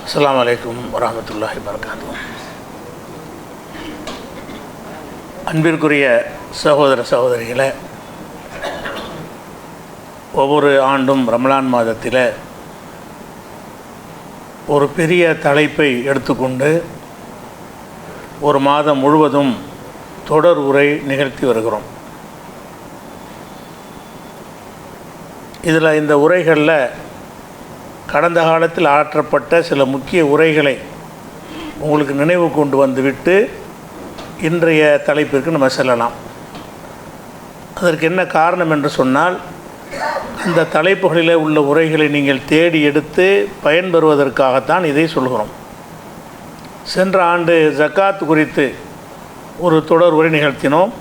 அஸ்ஸலாமு அலைக்கும் வரஹ்மத்துல்லாஹி வபரகாத்துஹு. அன்பிற்குரிய சகோதர சகோதரிகளே, ஒவ்வொரு ஆண்டும் ரமலான் மாதத்தில் ஒரு பெரிய தலைப்பை எடுத்துக்கொண்டு ஒரு மாதம் முழுவதும் தொடர் உரை நிகழ்த்தி வருகிறோம். இதில் இந்த உரைகளில் கடந்த காலத்தில் ஆற்றப்பட்ட சில முக்கிய உரைகளை உங்களுக்கு நினைவு கொண்டு வந்துவிட்டு இன்றைய தலைப்பிற்கு நம்ம செல்லலாம். அதற்கு என்ன காரணம் என்று சொன்னால், அந்த தலைப்புகளில் உள்ள உரைகளை நீங்கள் தேடி எடுத்து பயன்பெறுவதற்காகத்தான் இதை சொல்கிறோம். சென்ற ஆண்டு ஜக்காத் குறித்து ஒரு தொடர் உரை நிகழ்த்தினோம்.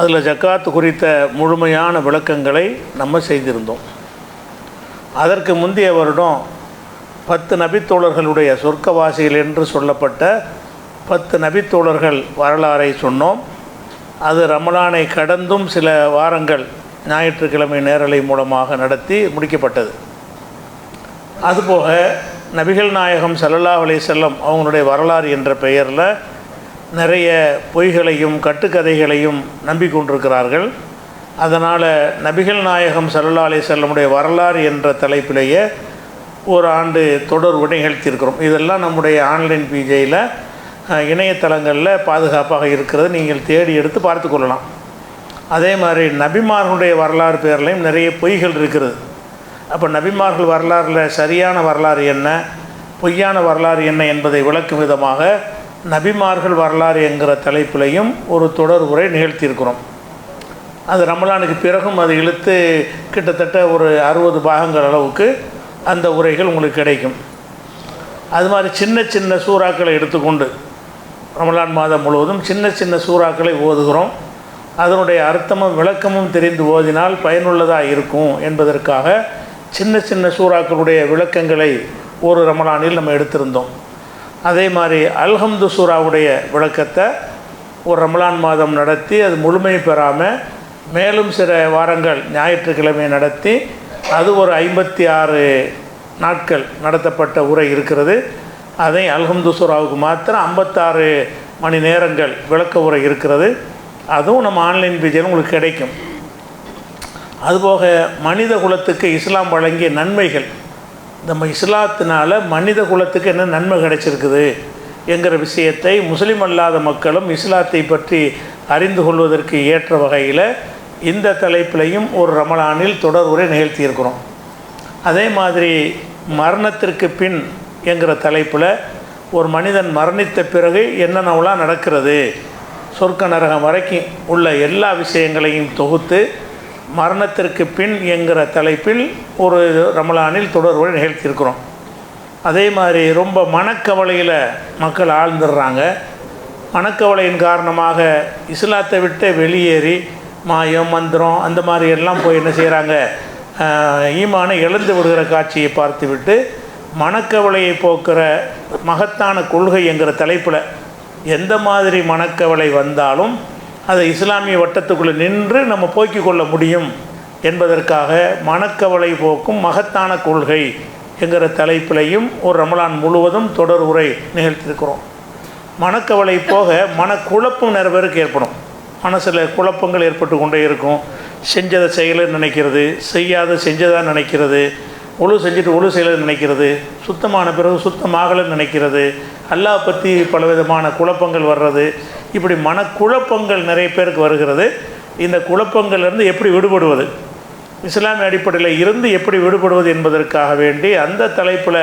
அதில் ஜக்காத் குறித்த முழுமையான விளக்கங்களை நம்ம செய்திருந்தோம். அதற்கு முந்தைய வருடம் 10 நபித்தோழர்களுடைய சொர்க்கவாசிகள் என்று சொல்லப்பட்ட 10 நபித்தோழர்கள் வரலாறை சொன்னோம். அது ரமலானை கடந்தும் சில வாரங்கள் ஞாயிற்றுக்கிழமை நேரலை மூலமாக நடத்தி முடிக்கப்பட்டது. அதுபோக நபிகள் நாயகம் ஸல்லல்லாஹு அலைஹி வஸல்லம் அவங்களுடைய வரலாறு என்ற பெயரில் நிறைய பொய்களையும் கட்டுக்கதைகளையும் நம்பிக்கொண்டிருக்கிறார்கள். அதனால் நபிகள் நாயகம் ஸல்லல்லாஹு அலைஹி வஸல்லமுடைய வரலாறு என்ற தலைப்பிலேயே ஒரு ஆண்டு தொடர் உரை நிகழ்த்தியிருக்கிறோம். இதெல்லாம் நம்முடைய ஆன்லைன் பிஜேயில் இணையதளங்களில் பாதுகாப்பாக இருக்கிறது. நீங்கள் தேடி எடுத்து பார்த்து கொள்ளலாம். அதே மாதிரி நபிமார்களுடைய வரலாறு பேர்லையும் நிறைய பொய்கள் இருக்கிறது. அப்போ நபிமார்கள் வரலாறில் சரியான வரலாறு என்ன, பொய்யான வரலாறு என்ன என்பதை விளக்கும் விதமாக நபிமார்கள் வரலாறு என்கிற தலைப்பிலையும் ஒரு தொடர் உரை நிகழ்த்தியிருக்கிறோம். அது ரமலானுக்கு பிறகும் அது இழுத்து கிட்டத்தட்ட ஒரு 60 பாகங்கள் அளவுக்கு அந்த உரைகள் உங்களுக்கு கிடைக்கும். அது மாதிரி சின்ன சின்ன சூறாக்களை எடுத்துக்கொண்டு ரமலான் மாதம் முழுவதும் சின்ன சின்ன சூறாக்களை ஓதுகிறோம். அதனுடைய அர்த்தமும் விளக்கமும் தெரிந்து ஓதினால் பயனுள்ளதாக இருக்கும் என்பதற்காக சின்ன சின்ன சூறாக்களுடைய விளக்கங்களை ஒரு ரமலானில் நம்ம எடுத்திருந்தோம். அதே மாதிரி அல்ஹம்து சூறாவுடைய விளக்கத்தை ஒரு ரமலான் மாதம் நடத்தி அது முழுமை பெறாமல் மேலும் சில வாரங்கள் ஞாயிற்றுக்கிழமை நடத்தி அது ஒரு 56 நாட்கள் நடத்தப்பட்ட உரை இருக்கிறது. அதை அல்ஹம்து சூறாவுக்கு மாத்திரம் 56 மணி நேரங்கள் விளக்க உரை இருக்கிறது. அதுவும் நம்ம ஆன்லைன் பேஜில் உங்களுக்கு கிடைக்கும். அதுபோக மனித குலத்துக்கு இஸ்லாம் வழங்கிய நன்மைகள், நம்ம இஸ்லாத்தினால் மனித குலத்துக்கு என்ன நன்மை கிடைச்சிருக்குது என்கிற விஷயத்தை முஸ்லீம் அல்லாத மக்களும் இஸ்லாத்தை பற்றி அறிந்து கொள்வதற்கு ஏற்ற வகையில் இந்த தலைப்பிலையும் ஒரு ரமலானில் தொடர் உரை நிகழ்த்தியிருக்கிறோம். அதே மாதிரி மரணத்திற்கு பின் என்கிற தலைப்பில் ஒரு மனிதன் மரணித்த பிறகு என்னென்னலாம் நடக்கிறது, சொர்க்க நரகம் வரைக்கும் உள்ள எல்லா விஷயங்களையும் தொகுத்து மரணத்திற்கு பின் என்கிற தலைப்பில் ஒரு ரமலானில் தொடர் உரை நிகழ்த்தியிருக்கிறோம். அதே மாதிரி ரொம்ப மனக்கவலையில் மக்கள் ஆழ்ந்துடுறாங்க. மனக்கவலையின் காரணமாக இஸ்லாத்தை விட்டு வெளியேறி மாயம் மந்திரம் அந்த மாதிரி எல்லாம் போய் என்ன செய்கிறாங்க, ஈமானை இழந்து விடுகிற காட்சியை பார்த்துவிட்டு மனக்கவலையை போக்குற மகத்தான கொள்கை என்கிற தலைப்பில் எந்த மாதிரி மனக்கவலை வந்தாலும் அதை இஸ்லாமிய வட்டத்துக்குள்ளே நின்று நம்ம போக்கிக் கொள்ள முடியும் என்பதற்காக மனக்கவலை போக்கும் மகத்தான கொள்கை என்கிற தலைப்பிலையும் ஒரு ரமலான் முழுவதும் தொடர் உரை நிகழ்த்தியிருக்கிறோம். மனக்கவலை போக மனக்குழப்பம் நிறைய பேருக்கு ஏற்படும். மனசில் குழப்பங்கள் ஏற்பட்டு கொண்டே இருக்கும். செஞ்சதை செய்யலைன்னு நினைக்கிறது, செய்யாத செஞ்சதாக நினைக்கிறது, ஒழு செஞ்சுட்டு ஒழு செய்யலைன்னு நினைக்கிறது, சுத்தமான பிறகு சுத்தமாகலைன்னு நினைக்கிறது, அல்லாஹ் பற்றி பலவிதமான குழப்பங்கள் வர்றது. இப்படி மனக்குழப்பங்கள் நிறைய பேருக்கு வருகிறது. இந்த குழப்பங்கள்லேருந்து எப்படி விடுபடுவது, இஸ்லாமிய அடிப்படையில் இருந்து எப்படி விடுபடுவது என்பதற்காக வேண்டி அந்த தலைப்பில்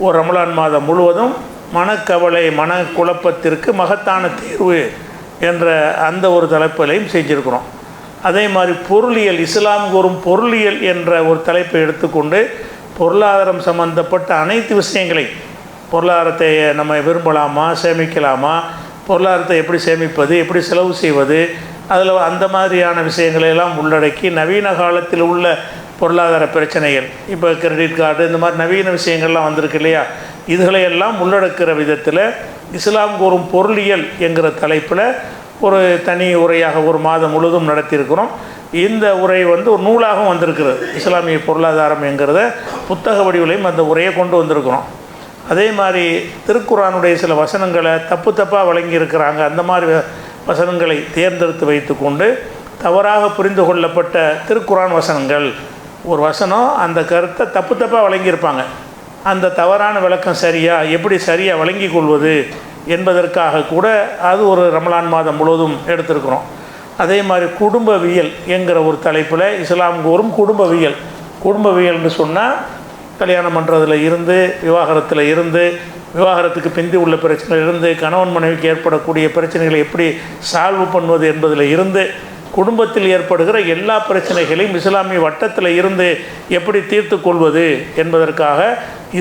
ஒரு ரமலான் மாதம் முழுவதும் மனக்கவலை மனக்குழப்பத்திற்கு மகத்தான தீர்வு என்ற அந்த ஒரு தலைப்பிலையும் செஞ்சுருக்கிறோம். அதே மாதிரி பொருளியல், இஸ்லாம் கூறும் பொருளியல் என்ற ஒரு தலைப்பை எடுத்துக்கொண்டு பொருளாதாரம் சம்பந்தப்பட்ட அனைத்து விஷயங்களையும், பொருளாதாரத்தை நம்ம விரும்பலாமா, சேமிக்கலாமா, பொருளாதாரத்தை எப்படி சேமிப்பது, எப்படி செலவு செய்வது, அதில் அந்த மாதிரியான விஷயங்களையெல்லாம் உள்ளடக்கி நவீன காலத்தில் உள்ள பொருளாதார பிரச்சனைகள், இப்போ கிரெடிட் கார்டு இந்த மாதிரி நவீன விஷயங்கள்லாம் வந்திருக்கு இல்லையா, இதுகளையெல்லாம் உள்ளடக்கிற விதத்தில் இஸ்லாம் கூறும் பொருளியல் என்கிற தலைப்பில் ஒரு தனி உரையாக ஒரு மாதம் முழுவதும் நடத்தியிருக்கிறோம். இந்த உரை ஒரு நூலாகவும் வந்திருக்கிறது. இஸ்லாமிய பொருளாதாரம் என்கிறத புத்தக வடிவிலையும் அந்த உரையை கொண்டு வந்திருக்கிறோம். அதே மாதிரி திருக்குர்ஆனுடைய சில வசனங்களை தப்பாக வழங்கியிருக்கிறாங்க. அந்த மாதிரி வசனங்களை தேர்ந்தெடுத்து வைத்து கொண்டு தவறாக புரிந்து கொள்ளப்பட்ட திருக்குர்ஆன் வசனங்கள், ஒரு வசனம் அந்த கருத்தை தப்பாக வழங்கியிருப்பாங்க. அந்த தவறான விளக்கம் எப்படி சரியாக வழங்கி கொள்வது என்பதற்காக கூட அது ஒரு ரமலான் மாதம் முழுவதும் எடுத்திருக்கிறோம். அதே மாதிரி குடும்பவியல் என்கிற ஒரு தலைப்பில் இஸ்லாம் கூறும் குடும்பவியல்னு சொன்னால் கல்யாணம் பண்ணுறதுல இருந்து, விவாகரத்தில் இருந்து, விவாகரத்துக்கு பிந்தி உள்ள பிரச்சனையில் இருந்து, கணவன் மனைவிக்கு ஏற்படக்கூடிய பிரச்சனைகளை எப்படி சால்வ் பண்ணுவது என்பதில் இருந்து, குடும்பத்தில் ஏற்படுகிற எல்லா பிரச்சனைகளையும் இஸ்லாமிய வட்டத்தில் இருந்து எப்படி தீர்த்து கொள்வது என்பதற்காக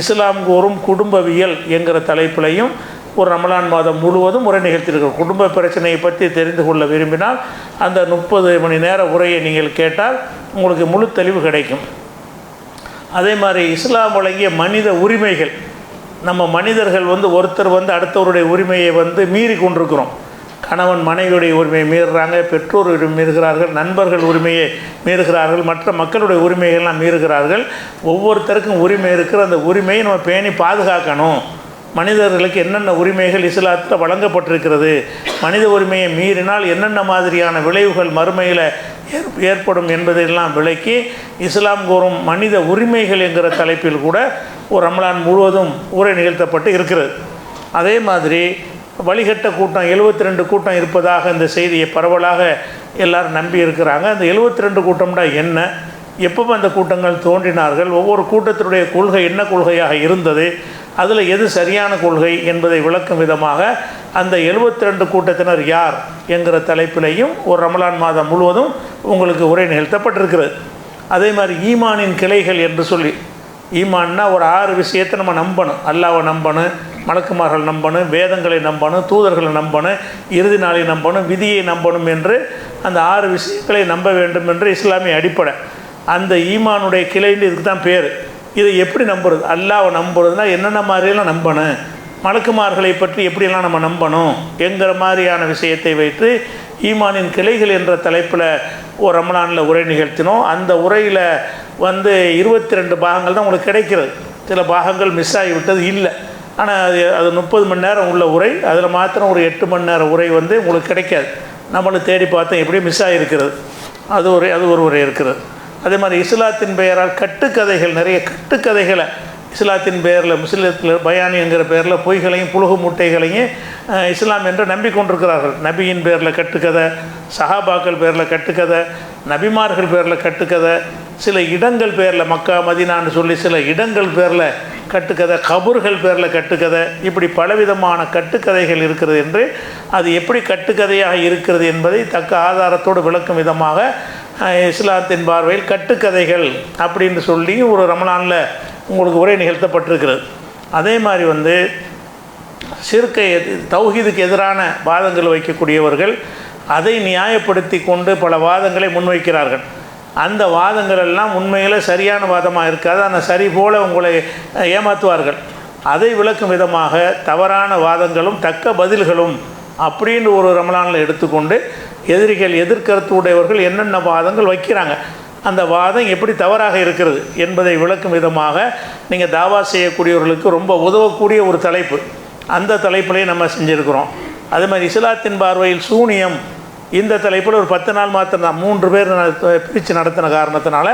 இஸ்லாம் கூறும் குடும்பவியல் என்கிற தலைப்பிலையும் ஒரு ரமலான் மாதம் முழுவதும் உரை நிகழ்த்தியிருக்கிறோம். குடும்ப பிரச்சனையை பற்றி தெரிந்து கொள்ள விரும்பினால் அந்த 30 மணி நேர உரையை நீங்கள் கேட்டால் உங்களுக்கு முழு தெளிவு கிடைக்கும். அதே மாதிரி இஸ்லாம் வழங்கிய மனித உரிமைகள், நம்ம மனிதர்கள் ஒருத்தர் அடுத்தவருடைய உரிமையை மீறி கொண்டிருக்கிறோம். கணவன் மனைவியுடைய உரிமையை மீறுறாங்க, பெற்றோர் உரிமை மீறுகிறார்கள், நண்பர்கள் உரிமையை மீறுகிறார்கள், மற்ற மக்களுடைய உரிமைகள்லாம் மீறுகிறார்கள். ஒவ்வொருத்தருக்கும் உரிமை இருக்கிற அந்த உரிமையை நம்ம பேணி பாதுகாக்கணும். மனிதர்களுக்கு என்னென்ன உரிமைகள் இஸ்லாத்தில் வழங்கப்பட்டிருக்கிறது, மனித உரிமையை மீறினால் என்னென்ன மாதிரியான விளைவுகள் மறுமையில் ஏற்படும் என்பதையெல்லாம் விளக்கி இஸ்லாம் கூறும் மனித உரிமைகள் என்கிற தலைப்பில் கூட ஒரு ரமலான் முழுவதும் உரை நிகழ்த்தப்பட்டு இருக்கிறது. அதே மாதிரி வழிகட்ட கூட்டம் 72 கூட்டம் இருப்பதாக இந்த செய்தியை பரவலாக எல்லாரும் நம்பி இருக்கிறாங்க. அந்த 72 கூட்டம்னா என்ன, எப்போ அந்த கூட்டங்கள் தோன்றினார்கள், ஒவ்வொரு கூட்டத்தினுடைய கொள்கை என்ன கொள்கையாக இருந்தது, அதில் எது சரியான கொள்கை என்பதை விளக்கும் விதமாக அந்த 72 கூட்டத்தினர் யார் என்கிற தலைப்பிலையும் ஒரு ரமலான் மாதம் முழுவதும் உங்களுக்கு உரை நிகழ்த்தப்பட்டிருக்கிறது. அதே மாதிரி ஈமானின் கிளைகள் என்று சொல்லி, ஈமான்னா ஒரு 6 விஷயத்தை நம்ம நம்பணும். அல்லாஹ்வை நம்பணும், மலக்குமார்கள் நம்பணும், வேதங்களை நம்பணும், தூதர்களை நம்பணும், இறுதி நாளை நம்பணும், விதியை நம்பணும் என்று அந்த 6 விஷயங்களை நம்ப வேண்டும் என்று இஸ்லாமிய அடிப்படை. அந்த ஈமானுடைய கிளைன்னு இதுக்கு தான் பேர். இதை எப்படி நம்புறது, அல்லாஹ்வை நம்புறதுனா என்னென்ன மாதிரியெல்லாம் நம்பணும், மலக்குமார்களை பற்றி எப்படியெல்லாம் நம்ம நம்பணும் என்கிற மாதிரியான விஷயத்தை வைத்து ஈமானின் கிளைகள் என்ற தலைப்பில் ஒரு ரமலானில் உரை நிகழ்த்தினோம். அந்த உரையில் 22 பாகங்கள் தான் உங்களுக்கு கிடைக்கிறது. சில பாகங்கள் மிஸ் ஆகிவிட்டது இல்லை, ஆனால் அது 30 மணி நேரம் உள்ள உரை. அதில் மாத்திரம் ஒரு 8 மணி நேரம் உரை உங்களுக்கு கிடைக்காது. நம்மளும் தேடி பார்த்தோம், எப்படி மிஸ் ஆகிருக்கிறது. அது ஒரு உரை இருக்கிறது. அதே மாதிரி இஸ்லாத்தின் பெயரால் கட்டுக்கதைகள், நிறைய கட்டுக்கதைகளை இஸ்லாத்தின் பெயரில், முஸ்லீத்தில் பயானிங்கிற பேரில் பொய்களையும் புழுகு மூட்டைகளையும் இஸ்லாம் என்று நம்பிக்கொண்டிருக்கிறார்கள். நபியின் பேரில் கட்டுக்கதை, சஹாபாக்கள் பேரில் கட்டுக்கதை, நபிமார்கள் பேரில் கட்டுக்கதை, சில இடங்கள் பேரில் மக்கா மதீனான்னு சொல்லி சில இடங்கள் பேரில் கட்டுக்கதை, கபூர்கள் பேரில் கட்டுக்கதை, இப்படி பலவிதமான கட்டுக்கதைகள் இருக்கிறது என்று அது எப்படி கட்டுக்கதையாக இருக்கிறது என்பதை தக்க ஆதாரத்தோடு விளக்கும் விதமாக இஸ்லாத்தின் பார்வையில் கட்டுக்கதைகள் அப்படின்னு சொல்லி ஒரு ரமலானில் உங்களுக்கு உரை நிகழ்த்தப்பட்டிருக்கிறது. அதே மாதிரி ஷிர்கை, தௌஹீதுக்கு எதிரான வாதங்கள் வைக்கக்கூடியவர்கள் அதை நியாயப்படுத்தி கொண்டு பல வாதங்களை முன்வைக்கிறார்கள். அந்த வாதங்கள் எல்லாம் உண்மையில் சரியான வாதமாக இருக்காது, ஆனால் சரி போல் உங்களை ஏமாற்றுவார்கள். அதை விளக்கும் விதமாக தவறான வாதங்களும் தக்க பதில்களும் அப்படின்னு ஒரு ரமலானில் எடுத்துக்கொண்டு எதிரிகள், எதிர்கருத்து உடையவர்கள் என்னென்ன வாதங்கள் வைக்கிறாங்க, அந்த வாதம் எப்படி தவறாக இருக்கிறது என்பதை விளக்கும் விதமாக நீங்கள் தாவா செய்யக்கூடியவர்களுக்கு ரொம்ப உதவக்கூடிய ஒரு தலைப்பு. அந்த தலைப்பிலையும் நம்ம செஞ்சுருக்கிறோம். அதே மாதிரி இஸ்லாத்தின் பார்வையில் சூனியம், இந்த தலைப்பில் ஒரு 10 நாள் மாத்திரம் தான், 3 பேர் பிரித்து நடத்தின காரணத்தினால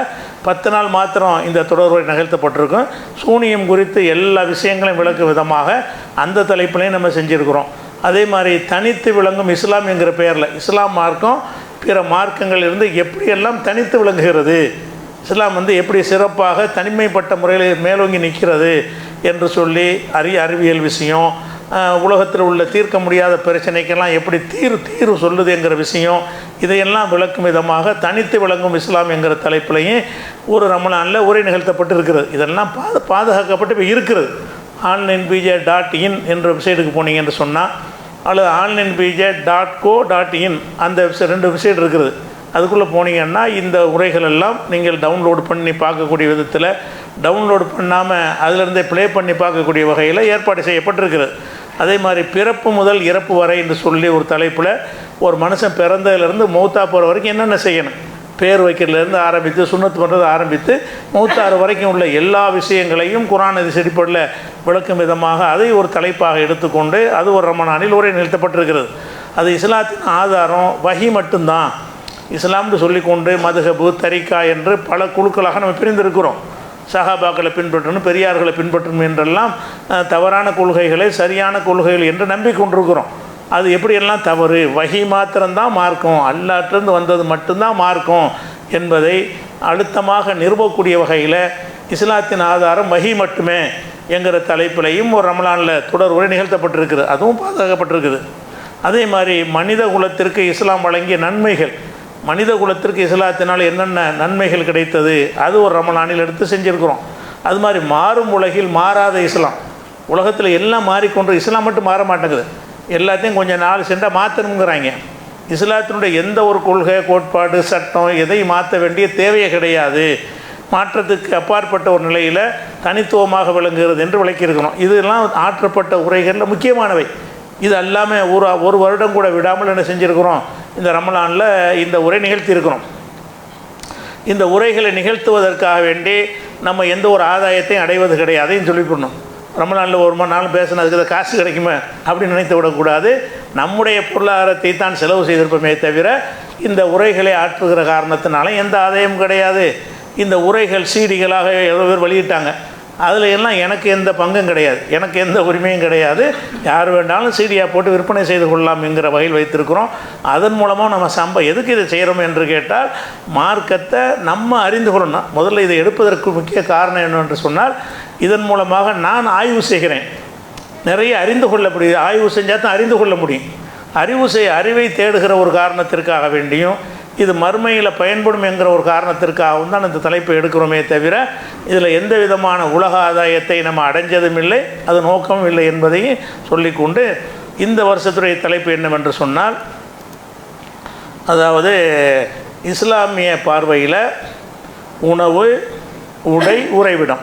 10 நாள் மாத்திரம் இந்த தொடர்பை நிகழ்த்தப்பட்டிருக்கும். சூனியம் குறித்து எல்லா விஷயங்களையும் விளக்கும் விதமாக அந்த தலைப்பிலையும் நம்ம செஞ்சுருக்கிறோம். அதே மாதிரி தனித்து விளங்கும் இஸ்லாம் என்கிற பெயரில் இஸ்லாம் மார்க்கம் பிற மார்க்கங்கள் இருந்து எப்படியெல்லாம் தனித்து விளங்குகிறது, இஸ்லாம் எப்படி சிறப்பாக தனிமைப்பட்ட முறையில் மேலோங்கி நிற்கிறது என்று சொல்லி அறிவியல் விஷயம், உலகத்தில் உள்ள தீர்க்க முடியாத பிரச்சனைக்கெல்லாம் எப்படி தீர்வு சொல்லுது என்கிற விஷயம், இதையெல்லாம் விளக்கும் விதமாக தனித்து விளங்கும் இஸ்லாம் என்கிற தலைப்பிலையும் ஒரு ரமலானில் உரை நிகழ்த்தப்பட்டு இருக்கிறது. இதெல்லாம் பாதுகாக்கப்பட்டு இப்போ இருக்கிறது. onlinebj.in என்ற வெப்சைட்டுக்கு போனீங்க என்று சொன்னால், அல்லது onlinebj.co.in அந்த 2 வெப்சைட் இருக்குது. அதுக்குள்ளே போனீங்கன்னா இந்த உரைகள் எல்லாம் நீங்கள் டவுன்லோடு பண்ணி பார்க்கக்கூடிய விதத்தில், டவுன்லோடு பண்ணாமல் அதிலிருந்தே ப்ளே பண்ணி பார்க்கக்கூடிய வகையில் ஏற்பாடு செய்யப்பட்டிருக்கிறது. அதே மாதிரி பிறப்பு முதல் இறப்பு வரை என்று சொல்லி ஒரு தலைப்பில் ஒரு மனுஷன் பிறந்ததுலேருந்து மௌத்தா போகிற வரைக்கும் என்னென்ன செய்யணும், பேர் வைக்கிறதுலேருந்து ஆரம்பித்து சுன்னத்து பண்ணுறது ஆரம்பித்து மௌத்தாறு வரைக்கும் உள்ள எல்லா விஷயங்களையும் குர்ஆன் ஹதீஸ் அடிப்படையில் விளக்கும் விதமாக அதை ஒரு தலைப்பாக எடுத்துக்கொண்டு அது ஒரு ரமலானில் உரை நிறுத்தப்பட்டிருக்கிறது. அது இஸ்லாத்தின் ஆதாரம் வஹி மட்டும்தான். இஸ்லாம்னு சொல்லிக்கொண்டு மதுஹபு தரிகா என்று பல குழுக்களாக நம்ம பிரிந்திருக்கிறோம். சஹாபாக்களை பின்பற்றணும், பெரியார்களை பின்பற்றணும் என்றெல்லாம் தவறான கொள்கைகளை சரியான கொள்கைகள் என்று நம்பிக்கொண்டிருக்கிறோம். அது எப்படியெல்லாம் தவறு, வஹி மாத்திரம்தான் மார்க்கம், அல்லாட்டிருந்து வந்தது மட்டும்தான் மார்க்கம் என்பதை அழுத்தமாக நிறுவக்கூடிய வகையில் இஸ்லாத்தின் ஆதாரம் வஹி மட்டுமே என்கிற தலைப்பிலையும் ஒரு ரமலானில் தொடர் உரை நிகழ்த்தப்பட்டிருக்குது. அதுவும் பாதுகாக்கப்பட்டிருக்குது. அதே மாதிரி மனித குலத்திற்கு இஸ்லாம் வழங்கிய நன்மைகள், மனித குலத்திற்கு இஸ்லாத்தினால் என்னென்ன நன்மைகள் கிடைத்தது அது ஒரு ரமலானில் எடுத்து செஞ்சுருக்கிறோம். அது மாதிரி மாறும் உலகில் மாறாத இஸ்லாம், உலகத்தில் எல்லாம் மாறிக்கொண்டு இஸ்லாம் மட்டும் மாற மாட்டேங்குது. எல்லாத்தையும் கொஞ்சம் நாள் சென்றால் மாற்றணுங்கிறாங்க. இஸ்லாத்தினுடைய எந்த ஒரு கொள்கை கோட்பாடு சட்டம் எதையும் மாற்ற வேண்டிய தேவையே கிடையாது. மாற்றத்துக்கு அப்பாற்பட்ட ஒரு நிலையில் தனித்துவமாக விளங்குகிறது என்று விளக்கியிருக்கிறோம். இதெல்லாம் ஆற்றப்பட்ட உரைகளில் முக்கியமானவை. இது அல்லாமல் ஒரு வருடம் கூட விடாமல் என்ன செஞ்சுருக்கிறோம், இந்த ரமலானில் இந்த உரை நிகழ்த்தியிருக்கிறோம். இந்த உரைகளை நிகழ்த்துவதற்காக வேண்டி நம்ம எந்த ஒரு ஆதாயத்தையும் அடைவது கிடையாது. அதையும் சொல்லிவிடணும். ரமலானில் ஒரு மணி நாள் பேசினதுக்கு காசு கிடைக்குமே அப்படின்னு நினைத்து விடக்கூடாது. நம்முடைய பொருளாதாரத்தை தான் செலவு செய்திருப்போமே தவிர இந்த உரைகளை ஆற்றுகிற காரணத்தினால எந்த ஆதாயமும் கிடையாது. இந்த உரைகள் சீடிகளாக எவ்வளோ பேர் வெளியிட்டாங்க, அதில் எல்லாம் எனக்கு எந்த பங்கும் கிடையாது, எனக்கு எந்த உரிமையும் கிடையாது. யார் வேண்டாலும் சீடியாக போட்டு விற்பனை செய்து கொள்ளலாம் என்கிற வகையில் வைத்திருக்கிறோம். அதன் மூலமாக நம்ம எதுக்கு இதை செய்கிறோம் என்று கேட்டால் மார்க்கத்தை நம்ம அறிந்து கொள்ளணும். முதல்ல இதை எடுப்பதற்கு முக்கிய காரணம் என்னவென்று சொன்னால், இதன் மூலமாக நான் ஆய்வு செய்கிறேன், நிறைய அறிந்து கொள்ளப்படுது. ஆய்வு செஞ்சால் தான் அறிந்து கொள்ள முடியும். அறிவை தேடுகிற ஒரு காரணத்திற்காக வேண்டியும் இது மறுமையில் பயன்படும் என்கிற ஒரு காரணத்திற்காகவும் தான் இந்த தலைப்பை எடுக்கிறோமே தவிர இதில் எந்த விதமான உலக ஆதாயத்தை நம்ம அடைஞ்சதும் இல்லை, அது நோக்கமும் இல்லை என்பதையும் சொல்லிக்கொண்டு இந்த வருஷத்துடைய தலைப்பு என்னவென்று சொன்னால், அதாவது இஸ்லாமிய பார்வையில் உணவு உடை உறைவிடம்.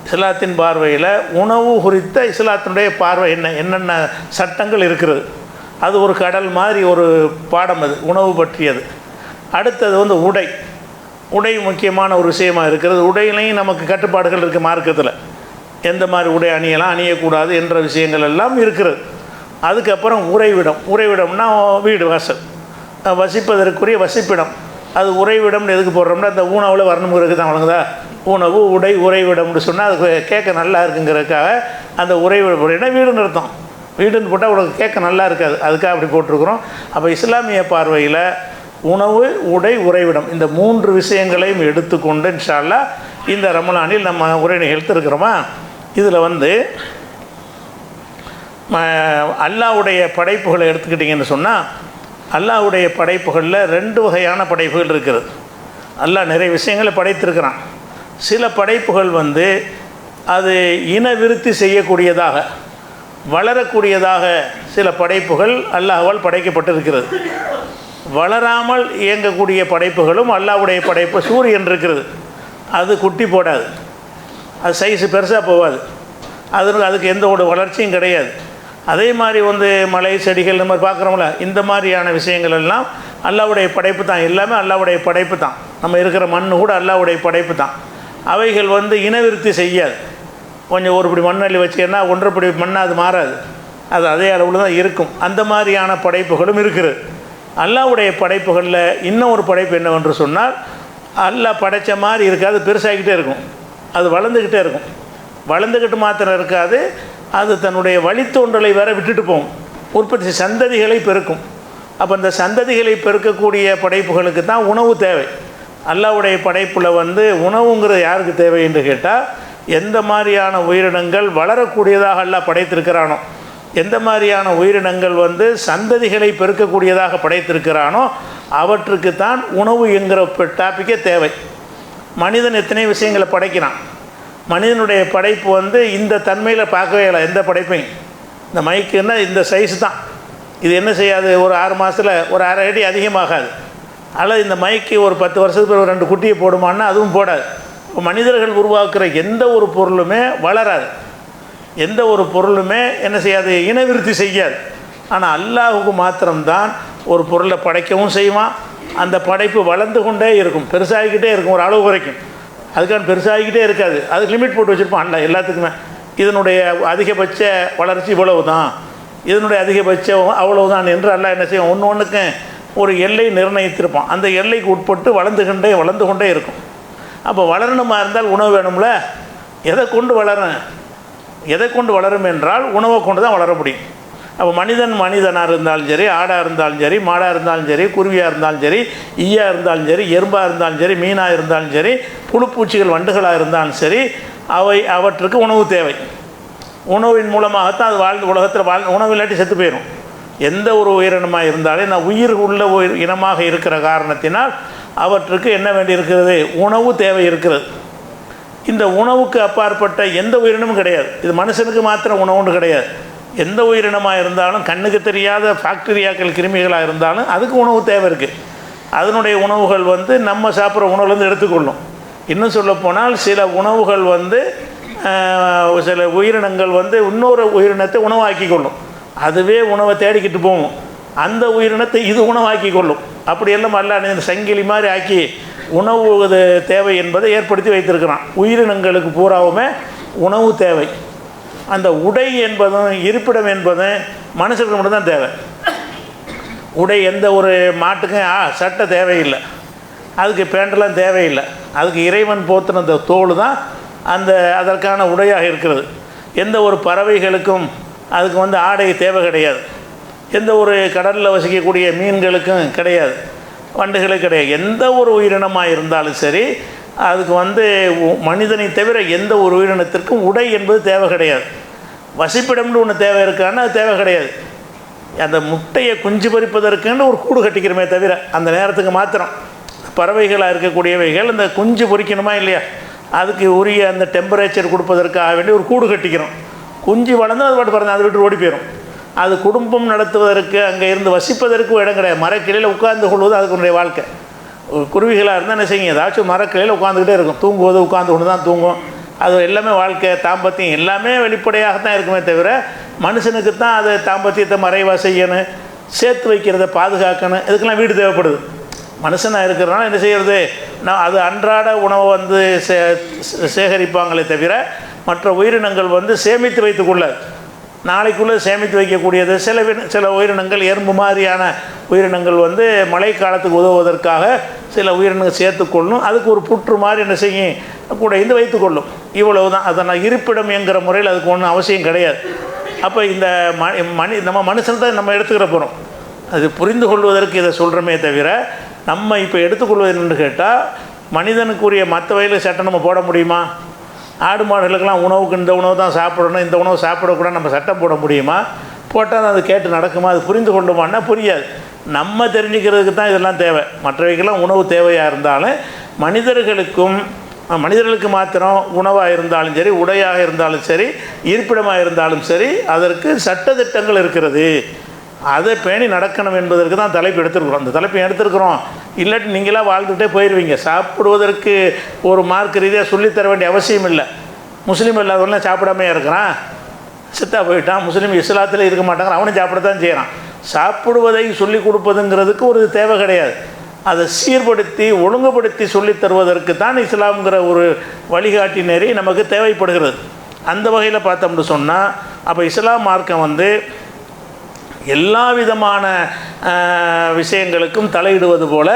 இஸ்லாத்தின் பார்வையில் உணவு குறித்த இஸ்லாத்தினுடைய பார்வை என்னென்ன சட்டங்கள் இருக்கிறது, அது ஒரு கடல் மாதிரி ஒரு பாடம். அது உணவு பற்றியது. அடுத்தது உடை முக்கியமான ஒரு விஷயமாக இருக்கிறது. உடையிலையும் நமக்கு கட்டுப்பாடுகள் இருக்குது. மார்க்கத்தில் எந்த மாதிரி உடை அணியலாம் அணியக்கூடாது என்ற விஷயங்கள் எல்லாம் இருக்கிறது. அதுக்கப்புறம் உறைவிடம்னா வீடு வாசல், வசிப்பதற்குரிய வசிப்பிடம். அது உறைவிடம்னு எதுக்கு போடுறோம்னா அந்த ஊனவில் வரணுங்கிறதுக்கு தான் வழங்குதா. உணவு உடை உறைவிடம்னு சொன்னால் அது கேட்க நல்லா இருக்குங்கிறதுக்காக அந்த உறைவிடம் வீடுன்னு அர்த்தம். வீடுன்னு போட்டால் உனக்கு கேட்க நல்லா இருக்காது, அதுக்காக அப்படி போட்டிருக்கிறோம். அப்போ இஸ்லாமிய பார்வையில் உணவு உடை உறைவிடம் இந்த 3 விஷயங்களையும் எடுத்துக்கொண்டு இன்ஷா அல்லாஹ் இந்த ரமலானில் நம்ம உரை நிகழ்த்திருக்கிறோமா. இதில் அல்லாஹ்வுடைய படைப்புகளை எடுத்துக்கிட்டிங்கன்னு சொன்னால், அல்லாஹ்வுடைய படைப்புகளில் 2 வகையான படைப்புகள் இருக்கிறது. அல்லாஹ் நிறைய விஷயங்களை படைத்திருக்கிறான். சில படைப்புகள் அது இனவிருத்தி செய்யக்கூடியதாக வளரக்கூடியதாக சில படைப்புகள் அல்லாஹ்வால் படைக்கப்பட்டிருக்கிறது. வளராமல் இயங்கக்கூடிய படைப்புகளும் அல்லாஹ்வுடைய படைப்பு. சூரியன் இருக்கிறது, அது குட்டி போடாது, அது சைஸு பெருசாக போகாது, அதுக்கு எந்த ஒரு வளர்ச்சியும் கிடையாது. அதே மாதிரி மலை செடிகள் இந்த மாதிரி பார்க்குறோம்ல, இந்த மாதிரியான விஷயங்கள் எல்லாம் அல்லாஹ்வுடைய படைப்பு தான். எல்லாமே அல்லாஹ்வுடைய படைப்பு தான். நம்ம இருக்கிற மண் கூட அல்லாஹ்வுடைய படைப்பு தான். அவைகள் இனவிருத்தி செய்யாது. கொஞ்சம் ஒரு படி மண்ணள்ளி வச்சுன்னா 1.5 படி மண்ணை அது மாறாது, அது அதே அளவில் தான் இருக்கும். அந்த மாதிரியான படைப்புகளும் இருக்குது. அல்லாஹ்வுடைய படைப்புகளில் இன்னும் ஒரு படைப்பு என்னவென்று சொன்னால், அல்லாஹ் படைத்த மாதிரி இருக்காது, பெருசாகிக்கிட்டே இருக்கும், அது வளர்ந்துக்கிட்டே இருக்கும். வளர்ந்துக்கிட்டு மாத்திரம் இருக்காது, அது தன்னுடைய வழித்தோன்றலை வேற விட்டுட்டு போகும், உற்பத்தி சந்ததிகளை பெருக்கும். அப்போ இந்த சந்ததிகளை பெருக்கக்கூடிய படைப்புகளுக்கு தான் உணவு தேவை. அல்லாஹ்வுடைய படைப்பில் உணவுங்கிறது யாருக்கு தேவை என்று கேட்டால், எந்த மாதிரியான உயிரினங்கள் வளரக்கூடியதாக அல்லாஹ் படைத்திருக்கிறானோ, எந்த மாதிரியான உயிரினங்கள் சந்ததிகளை பெருக்கக்கூடியதாக படைத்திருக்கிறானோ அவற்றுக்கு தான் உணவு என்கிற டாப்பிக்கே தேவை. மனிதன் எத்தனை விஷயங்களை படைக்கிறான். மனிதனுடைய படைப்பு இந்த தன்மையில் பார்க்கவே இல்லை எந்த படைப்பையும். இந்த மைக்குன்னா இந்த சைஸ் தான், இது என்ன செய்யாது, ஒரு 6 மாதத்தில் ஒரு 1/2 அடி அதிகமாகாது. அல்லது இந்த மைக்கு ஒரு 10 வருஷத்துக்கு ஒரு 2 குட்டியை போடுமான்னா அதுவும் போடாது. மனிதர்கள் உருவாக்குற எந்த ஒரு பொருளுமே வளராது, எந்த ஒரு பொருளுமே என்ன செய்யாது, இனவிருத்தி செய்யாது. ஆனால் அல்லாஹுக்கு மாத்திரம்தான் ஒரு பொருளை படைக்கவும் செய்வான். அந்த படைப்பு வளர்ந்து கொண்டே இருக்கும், பெருசாகிக்கிட்டே இருக்கும் ஒரு அளவு வரைக்கும். அதுக்கான பெருசாகிக்கிட்டே இருக்காது, அதுக்கு லிமிட் போட்டு வச்சுருப்பான் அல்ல எல்லாத்துக்குமே. இதனுடைய அதிகபட்ச வளர்ச்சி இவ்வளவு தான், இதனுடைய அதிகபட்சம் அவ்வளவுதான் என்று அல்லாஹ் என்ன செய்யும், ஒன்று ஒன்றுக்கு ஒரு எல்லை நிர்ணயித்திருப்பான். அந்த எல்லைக்கு உட்பட்டு வளர்ந்து கொண்டே இருக்கும். அப்போ வளரணுமா இருந்தால் உணவு வேணும்ல. எதை கொண்டு வளரும் என்றால் உணவை கொண்டு தான் வளர முடியும். அப்போ மனிதனாக இருந்தாலும் சரி, ஆடாக இருந்தாலும் சரி, மாடாக இருந்தாலும் சரி, குருவியாக இருந்தாலும் சரி, ஈயாக இருந்தாலும் சரி, எறும்பாக இருந்தாலும் சரி, மீனாக இருந்தாலும் சரி, புழுப்பூச்சிகள் வண்டுகளாக இருந்தாலும் சரி, அவற்றுக்கு உணவு தேவை. உணவின் மூலமாகத்தான் அது உலகத்தில் உணவு இல்லாட்டி செத்து போயிடும். எந்த ஒரு உயிரினமாக இருந்தாலும் நான் உயிர் உள்ள இனமாக இருக்கிற காரணத்தினால் அவற்றுக்கு என்ன வேண்டி இருக்கிறது, உணவு தேவை இருக்கிறது. இந்த உணவுக்கு அப்பாற்பட்ட எந்த உயிரினமும் கிடையாது. இது மனுஷனுக்கு மாத்திரம் உணவுன்னு கிடையாது. எந்த உயிரினமாக இருந்தாலும், கண்ணுக்கு தெரியாத பாக்டீரியாக்கள் கிருமிகளாக இருந்தாலும் அதுக்கு உணவு தேவை இருக்குது. அதனுடைய உணவுகள் நம்ம சாப்பிட்ற உணவுலேருந்து எடுத்துக்கொள்ளும். இன்னும் சொல்லப்போனால் சில உணவுகள் சில உயிரினங்கள் இன்னொரு உயிரினத்தை உணவாக்கி கொள்ளும். அதுவே உணவை தேடிக்கிட்டு போகும். அந்த உயிரினத்தை இது உணவாக்கி கொள்ளும். அப்படியெல்லாம் அல்ல சங்கிலி மாதிரி ஆக்கி உணவு தேவை என்பதை ஏற்படுத்தி வைத்திருக்கிறான். உயிரினங்களுக்கு பூராவுமே உணவு தேவை. அந்த உடை என்பதும் இருப்பிடம் என்பதும் மனுஷனுக்கு மட்டும்தான் தேவை. உடை எந்த ஒரு மாட்டுக்கும் சட்டை தேவையில்லை, அதுக்கு பேண்டெல்லாம் தேவையில்லை. அதுக்கு இறைவன் போத்தின அந்த தோல் தான் அதற்கான உடையாக இருக்கிறது. எந்த ஒரு பறவைகளுக்கும் அதுக்கு ஆடை தேவை கிடையாது. எந்த ஒரு கடலில் வசிக்கக்கூடிய மீன்களுக்கும் கிடையாது, வண்டுகளுக்கு கிடையாது. எந்த ஒரு உயிரினமாக இருந்தாலும் சரி, அதுக்கு மனிதனை தவிர எந்த ஒரு உயிரினத்திற்கும் உடை என்பது தேவை கிடையாது. வசிப்பிடம்னு ஒன்று தேவை இருக்கான்னு அது தேவை கிடையாது. அந்த முட்டையை குஞ்சு பறிப்பதற்குன்னு ஒரு கூடு கட்டிக்கிறோமே தவிர அந்த நேரத்துக்கு மாத்திரம். பறவைகளாக இருக்கக்கூடியவைகள் அந்த குஞ்சு பொறிக்கணுமா இல்லையா, அதுக்கு உரிய அந்த டெம்பரேச்சர் கொடுப்பதற்காக வேண்டி ஒரு கூடு கட்டிக்கிறோம். குஞ்சு வளர்ந்து அது பாட்டு பிறந்து அதை விட்டு ஓடி போயிடும். அது குடும்பம் நடத்துவதற்கு, அங்கே இருந்து வசிப்பதற்கு இடம் கிடையாது. மரக்கிளையில் உட்கார்ந்து கொள்வது அதுக்குடைய வாழ்க்கை. குருவிகளாக இருந்தால் என்ன செய்யுங்க, ஏதாச்சும் மரக்கிளையில் உட்காந்துக்கிட்டே இருக்கும். தூங்குவது உட்காந்து கொண்டு தான் தூங்கும். அது எல்லாமே வாழ்க்கை, தாம்பத்தியம் எல்லாமே வெளிப்படையாகத்தான் இருக்குமே தவிர மனுஷனுக்கு தான் அதை தாம்பத்தியத்தை மறைவாக செய்யணும், சேர்த்து வைக்கிறத பாதுகாக்கணும். இதுக்கெல்லாம் வீடு தேவைப்படுது. மனுஷனாக இருக்கிறனால என்ன செய்கிறது, அது அன்றாட உணவை சேகரிப்பாங்களே தவிர மற்ற உயிரினங்கள் சேமித்து வைத்துக்கொள்ளாது. நாளைக்குள்ளே சேமித்து வைக்கக்கூடியது. சில உயிரினங்கள், எறும்பு மாதிரியான உயிரினங்கள் மழை காலத்துக்கு உதவுவதற்காக சில உயிரினங்கள் சேர்த்துக்கொள்ளும். அதுக்கு ஒரு புற்று மாதிரி என்ன செய்யும், கூட இருந்து வைத்துக்கொள்ளும். இவ்வளவு தான். அதை இருப்பிடம் என்கிற முறையில் அதுக்கு ஒன்றும் அவசியம் கிடையாது. அப்போ இந்த நம்ம மனுஷன் தான் நம்ம எடுத்துக்கிற போகிறோம். அது புரிந்து கொள்வதற்கு இதை சொல்கிறோமே தவிர நம்ம இப்போ எடுத்துக்கொள்வது என்னென்னு கேட்டால், மனிதனுக்குரிய மற்ற வகையில் சட்டம் நம்ம போட முடியுமா? ஆடு மாடுகளுக்கெல்லாம் உணவுக்கு இந்த உணவு தான் சாப்பிடணும், இந்த உணவு சாப்பிடக்கூடாது நம்ம சட்டம் போட முடியுமா? போட்டால் அது கேட்டு நடக்குமா? அது புரிந்து கொண்டுமான்னா புரியாது. நம்ம தெரிஞ்சுக்கிறதுக்கு தான் இதெல்லாம் தேவை. மற்றவைக்கெல்லாம் உணவு தேவையாக இருந்தாலும் மனிதர்களுக்கு மாத்திரம் உணவாக இருந்தாலும் சரி, உடையாக இருந்தாலும் சரி, இருப்பிடமாக இருந்தாலும் சரி, அதற்கு சட்டத்திட்டங்கள் இருக்கிறது. அதை பேணி நடக்கணும் என்பதற்கு தான் தலைப்பு எடுத்துருக்குறோம். அந்த தலைப்பை எடுத்துருக்குறோம். இல்லாட்டி நீங்களாக வாழ்ந்துகிட்டே போயிடுவீங்க. சாப்பிடுவதற்கு ஒரு மார்க் ரீதியாக சொல்லித்தர வேண்டிய அவசியம் இல்லை. முஸ்லீம் இல்லாதவெல்லாம் சாப்பிடாமே இருக்கிறான், சித்தா போயிட்டான். முஸ்லீம் இஸ்லாத்தில் இருக்க மாட்டாங்க, அவனும் சாப்பிடத்தான் செய்கிறான். சாப்பிடுவதை சொல்லிக் கொடுப்பதுங்கிறதுக்கு ஒரு தேவை கிடையாது. அதை சீர்படுத்தி ஒழுங்குபடுத்தி சொல்லித் தருவதற்கு தான் இஸ்லாம்ங்கிற ஒரு வழிகாட்டி நெறி நமக்கு தேவைப்படுகிறது. அந்த வகையில் பார்த்தோம்னு சொன்னால், அப்போ இஸ்லாம் மார்க்கம் எல்லா விதமான விஷயங்களுக்கும் தலையிடுவது போல்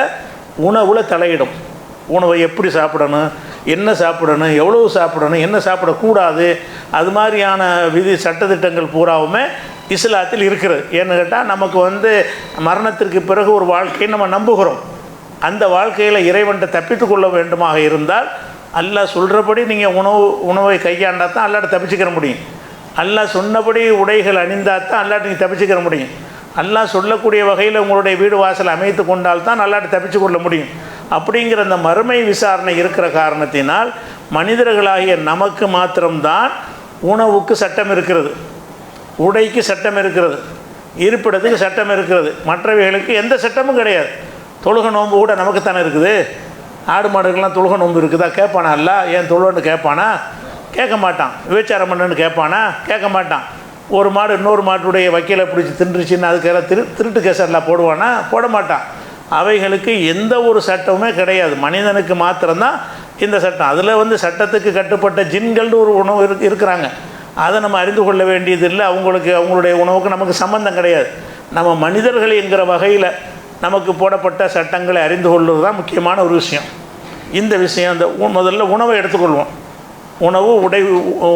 உணவில் தலையிடும். உணவை எப்படி சாப்பிடணும், என்ன சாப்பிடணும், எவ்வளவு சாப்பிடணும், என்ன சாப்பிடக்கூடாது, அது மாதிரியான விதி சட்டத்திட்டங்கள் பூராவுமே இஸ்லாத்தில் இருக்கிறது. ஏன்னு கேட்டால், நமக்கு மரணத்திற்கு பிறகு ஒரு வாழ்க்கையை நம்ம நம்புகிறோம். அந்த வாழ்க்கையில் இறைவன்கிட்ட தப்பித்து கொள்ள வேண்டுமாக இருந்தால் அல்லாஹ் சொல்கிறபடி நீங்கள் உணவை கையாண்டால் தான் அல்லாட்ட தப்பிச்சுக்கிற முடியும். அல்லாஹ் சொன்னபடி உடைகள் அணிந்தால் தான் அல்லாட்ட நீங்கள் தப்பிச்சுக்கிற முடியும். அல்லாஹ் சொல்லக்கூடிய வகையில் உங்களுடைய வீடு வாசல் அமைத்து கொண்டால் தான் அல்லாட்ட தப்பிச்சு கொள்ள முடியும். அப்படிங்கிற அந்த மறுமை விசாரணை இருக்கிற காரணத்தினால் மனிதர்களாகிய நமக்கு மாத்திரம்தான் உணவுக்கு சட்டம் இருக்கிறது, உடைக்கு சட்டம் இருக்கிறது, இருப்பிடத்துக்கு சட்டம் இருக்கிறது. மற்றவைகளுக்கு எந்த சட்டமும் கிடையாது. தொழுகை நோன்பு கூட நமக்குத்தானே இருக்குது. ஆடு மாடுகள்லாம் தொழுகை நோன்பு இருக்குதா கேட்பானா? அல்ல ஏன் தொழுன்னு கேட்பானா? கேட்க மாட்டான். விபச்சாரம் பண்ணுன்னு கேட்பானா? கேட்க மாட்டான். ஒரு மாடு இன்னொரு மாட்டுடைய வக்கீலை பிடிச்சி தின்றுச்சின்னு அதுக்கெல்லாம் திருட்டு கேசெல்லாம் போடுவானா? போட மாட்டான். அவைகளுக்கு எந்த ஒரு சட்டமுமே கிடையாது. மனிதனுக்கு மாத்திரம்தான் இந்த சட்டம். அதில் சட்டத்துக்கு கட்டுப்பட்ட ஜின்கள்னு ஒரு உணவு இருக்கிறாங்க. அதை நம்ம அறிந்து கொள்ள வேண்டியதில்லை. அவங்களுடைய உணவுக்கு நமக்கு சம்பந்தம் கிடையாது. நம்ம மனிதர்கள் என்கிற வகையில் நமக்கு போடப்பட்ட சட்டங்களை அறிந்து கொள்வது தான் முக்கியமான ஒரு விஷயம். இந்த விஷயம் இந்த முதல்ல உணவை எடுத்துக்கொள்வோம். உணவு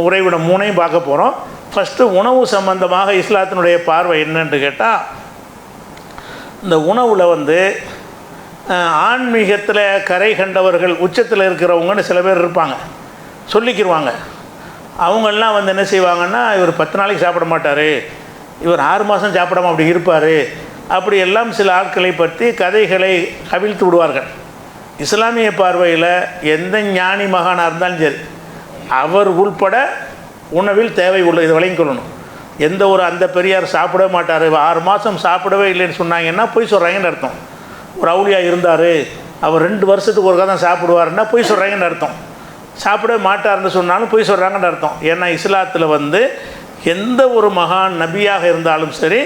உறைவிடம் மூணையும் பார்க்க போகிறோம். ஃபஸ்ட்டு உணவு சம்பந்தமாக இஸ்லாத்தினுடைய பார்வை என்னன்னு கேட்டால், இந்த உணவில் ஆன்மீகத்தில் கரை கண்டவர்கள் உச்சத்தில் இருக்கிறவங்கன்னு சில பேர் இருப்பாங்க, சொல்லிக்கிடுவாங்க. அவங்கெல்லாம் என்ன செய்வாங்கன்னா, இவர் 10 நாளைக்கு சாப்பிட மாட்டார், இவர் 6 மாதம் சாப்பிடாம அப்படி இருப்பார், அப்படி எல்லாம் சில ஆட்களை பற்றி கதைகளை கவிழ்த்து விடுவார்கள். இஸ்லாமிய பார்வையில் எந்த ஞானி மகானாக இருந்தாலும் சரி, அவர் உள்பட உணவில் தேவை உள்ள இதை விளங்கிக் கொள்ளணும். எந்த ஒரு அந்த பெரியார் சாப்பிடவே மாட்டார், 6 மாதம் சாப்பிடவே இல்லைன்னு சொன்னாங்கன்னா பொய் சொல்கிறாங்கன்னு அர்த்தம். ஒரு அவுளியா இருந்தார், அவர் 2 வருஷத்துக்கு ஒரு தான் சாப்பிடுவாருன்னா பொய் சொல்கிறாங்கன்னு அர்த்தம். சாப்பிடவே மாட்டார்னு சொன்னாலும் பொய் சொல்கிறாங்கன்னு அர்த்தம். ஏன்னா இஸ்லாத்தில் எந்த ஒரு மகான் நபியாக இருந்தாலும் சரி,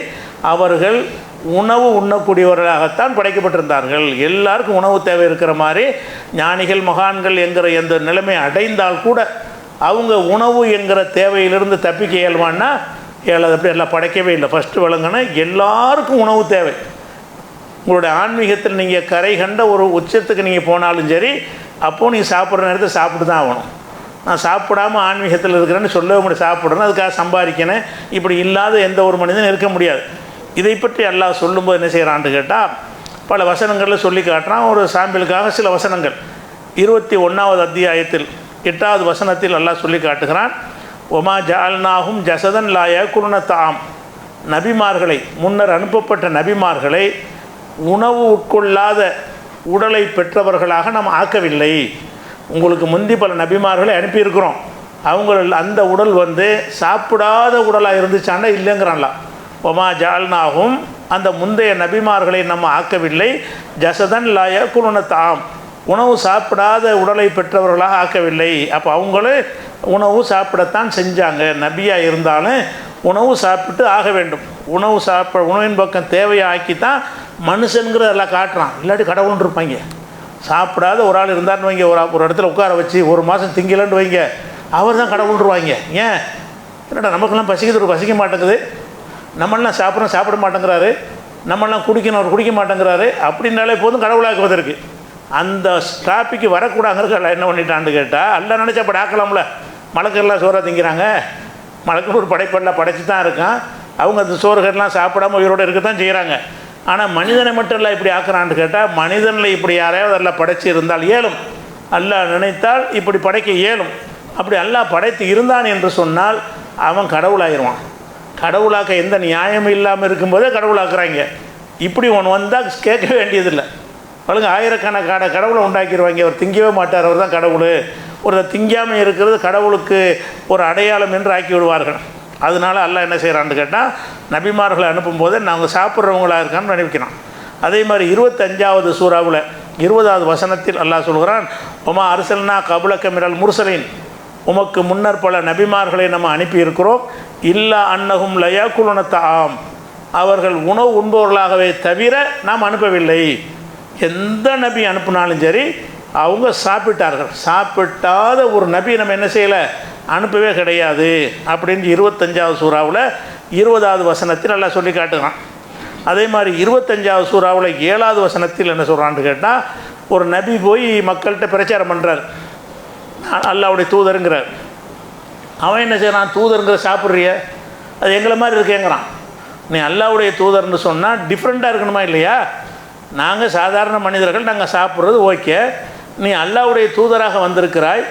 அவர்கள் உணவு உண்ணக்கூடியவர்களாகத்தான் படைக்கப்பட்டிருந்தார்கள். எல்லாருக்கும் உணவு தேவை இருக்கிற மாதிரி ஞானிகள் மகான்கள் என்கிற எந்த நிலைமை அடைந்தால் கூட அவங்க உணவு என்கிற தேவையிலிருந்து தப்பிக்க இயல்பான்னா அப்படி எல்லாம் படைக்கவே இல்லை. ஃபஸ்ட்டு விளங்குனா எல்லாருக்கும் உணவு தேவை. உங்களுடைய ஆன்மீகத்தில் நீங்கள் கரை கண்ட ஒரு உச்சத்துக்கு நீங்கள் போனாலும் சரி, அப்போது நீங்கள் சாப்பிட்ற நேரத்தை சாப்பிட்டு தான் ஆகணும். நான் சாப்பிடாமல் ஆன்மீகத்தில் இருக்கிறேன்னு சொல்லவே முடியாது. சாப்பிட்றேன்னு அதுக்காக சம்பாதிக்கணும், இப்படி இல்லாத எந்த ஒரு மனிதனும் இருக்க முடியாது. இதை பற்றி அல்லாஹ் சொல்லும்போது என்ன செய்கிறான்னு கேட்டால், பல வசனங்களில் சொல்லி காட்டுறான். ஒரு சாம்பிளுக்காக சில வசனங்கள் 21வது அத்தியாயத்தில் 8வது வசனத்தில் அல்லாஹ் சொல்லி காட்டுகிறான். ஒமா ஜால்நாகும் ஜசதன் லா யகுலுன தாம், நபிமார்களை, முன்னர் அனுப்பப்பட்ட நபிமார்களை உணவு உட்கொள்ளாத உடலை பெற்றவர்களாக நாம் ஆக்கவில்லை. உங்களுக்கு முந்தி பல நபிமார்களை அனுப்பியிருக்கிறோம், அவங்க அந்த உடல் சாப்பிடாத உடலாக இருந்துச்சாண்டா இல்லைங்கிறான்ல. ஒமா ஜால்நாகும், அந்த முந்தைய நபிமார்களை நம்ம ஆக்கவில்லை, ஜசதன் லா யகுலுன தாம், உணவு சாப்பிடாத உடலை பெற்றவர்களாக ஆக்கவில்லை. அப்போ அவங்களே உணவு சாப்பிடத்தான் செஞ்சாங்க. நபியாக இருந்தாலும் உணவு சாப்பிட்டு ஆக வேண்டும். உணவின் பக்கம் தேவையை ஆக்கித்தான் மனுஷனுங்கிறதெல்லாம் காட்டுறான். இல்லாட்டி கடவுள்னு இருப்பாங்க. சாப்பிடாத ஒரு ஆள் இருந்தார்னு வைங்க, ஒரு இடத்துல உட்கார வச்சு 1 மாதம் திங்கலன்னு வைங்க, அவர் தான் கடவுள்ருவாங்க. ஏன்? என்னடா நமக்கெல்லாம் பசிக்க மாட்டேங்குது, நம்மளாம் சாப்பிட மாட்டேங்கிறாரு, நம்மளாம் குடிக்கணும், அவர் குடிக்க மாட்டேங்கிறாரு அப்படின்னாலே போதும் கடவுளாக்குவதற்கு. அந்த டாப்பிக்கு வரக்கூடாங்கிறதுக்கு என்ன பண்ணிட்டான்னு கேட்டால், எல்லாம் நினச்சா அப்படி ஆக்கலாம்ல. மலக்கெல்லாம் சோறாக திங்கிறாங்க, மலக்குன்னு ஒரு படைப்பெல்லாம் படைச்சி தான் இருக்கான். அவங்க அந்த சோறுகள்லாம் சாப்பிடாமல் உயிரோடு இருக்க தான் செய்கிறாங்க. ஆனால் மனிதனை மட்டும் எல்லாம் இப்படி ஆக்குறான்னு கேட்டால், மனிதனில் இப்படி யாரையாவது எல்லாம் படைச்சி இருந்தால் இயலும், அல்லாஹ் நினைத்தால் இப்படி படைக்க இயலும். அப்படி அல்லாஹ் படைத்து இருந்தான் என்று சொன்னால் அவன் கடவுளாகிடுவான். கடவுளாக்க எந்த நியாயமும் இல்லாமல் இருக்கும்போதே கடவுளாக்குறாங்க. இப்படி ஒன்று வந்தால் கேட்க வேண்டியதில்லை. அவளுங்க ஆயிரக்கணக்கான கடவுளை உண்டாக்கிடுவாங்க. அவர் திங்கவே மாட்டார், அவர் தான் கடவுள். ஒரு திங்காமல் இருக்கிறது கடவுளுக்கு ஒரு அடையாளம் என்று ஆக்கி விடுவார்கள். அதனால அல்லாஹ் என்ன செய்கிறான்னு கேட்டால், நபிமார்களை அனுப்பும்போதே நாங்கள் சாப்பிட்றவங்களாக இருக்கான்னு நினைக்கிறான். அதே மாதிரி 25வது சூறாவில் 20வது வசனத்தில் அல்லாஹ் சொல்கிறான், ஒமா அர்சல்னா கபுலக மினல் முர்சலீன், உமக்கு முன்னர் பல நபிமார்களை நம்ம அனுப்பியிருக்கிறோம், இல்லா அன்னஹும் லா யகுலுன தாம், அவர்கள் உணவு உண்பவர்களாகவே தவிர நாம் அனுப்பவில்லை. எந்த நபி அனுப்பினாலும் சரி அவங்க சாப்பிட்டார்கள். சாப்பிட்டாத ஒரு நபி நம்ம என்ன செய்யலை, அனுப்பவே கிடையாது அப்படின்னு 25வது சூறாவில் 20வது வசனத்தில் நல்லா சொல்லி காட்டுகிறான். அதே மாதிரி 25வது சூறாவில் 7வது வசனத்தில் என்ன சொல்கிறான்னு கேட்டால், ஒரு நபி போய் மக்கள்கிட்ட பிரச்சாரம் பண்ணுறார், அல்லாஹ்வுடைய தூதருங்கிறார். அவன் என்ன செய்கிறான், தூதருங்கிற சாப்பிட்றிய, அது எங்களை மாதிரி இருக்கேங்கிறான். நீ அல்லாஹ்வுடைய தூதர்னு சொன்னால் டிஃப்ரெண்ட்டாக இருக்கணுமா இல்லையா? நாங்கள் சாதாரண மனிதர்கள், நாங்கள் சாப்பிட்றது ஓகே, நீ அல்லாஹ்வுடைய தூதராக வந்திருக்கிறாய்,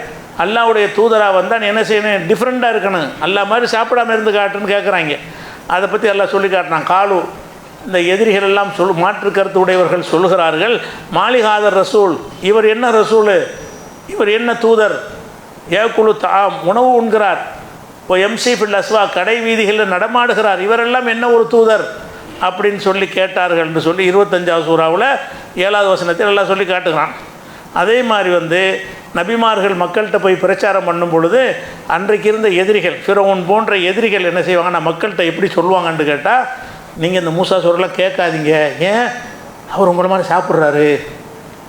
அல்லாஹ்வுடைய தூதராக வந்தால் நீ என்ன செய்யணும், டிஃப்ரெண்ட்டாக இருக்கணும், அல்லாஹ் மாதிரி சாப்பிடாமல் இருந்து காட்டுன்னு கேட்குறாங்க. அதை பற்றி எல்லாம் சொல்லி காட்டினான். காலு, இந்த எதிரிகள் எல்லாம் மாற்று கருத்து உடையவர்கள் சொல்லுகிறார்கள், மாலிகாதர் ரசூல், இவர் என்ன ரசூல், இவர் என்ன தூதர், ஏகுலு தாம், உணவு உண்கிறார், இப்போ எம்சி ஃபில் அஸ்வா, கடை வீதிகளில் நடமாடுகிறார், இவரெல்லாம் என்ன ஒரு தூதர் அப்படின்னு சொல்லி கேட்டார்கள் என்று சொல்லி 25வது சூறாவில் 7வது வசனத்தில் எல்லாம் சொல்லி காட்டுகிறான். அதே மாதிரி நபிமார்கள் மக்கள்கிட்ட போய் பிரச்சாரம் பண்ணும் பொழுது அன்றைக்கு இருந்த எதிரிகள், ஃபிரௌன் போன்ற எதிரிகள் என்ன செய்வாங்கன்னா, மக்கள்கிட்ட எப்படி சொல்லுவாங்கன்னு கேட்டால், நீங்கள் இந்த மூசா சோறெல்லாம் கேட்காதீங்க, ஏன் அவர் உங்களை மாதிரி சாப்பிட்றாரு,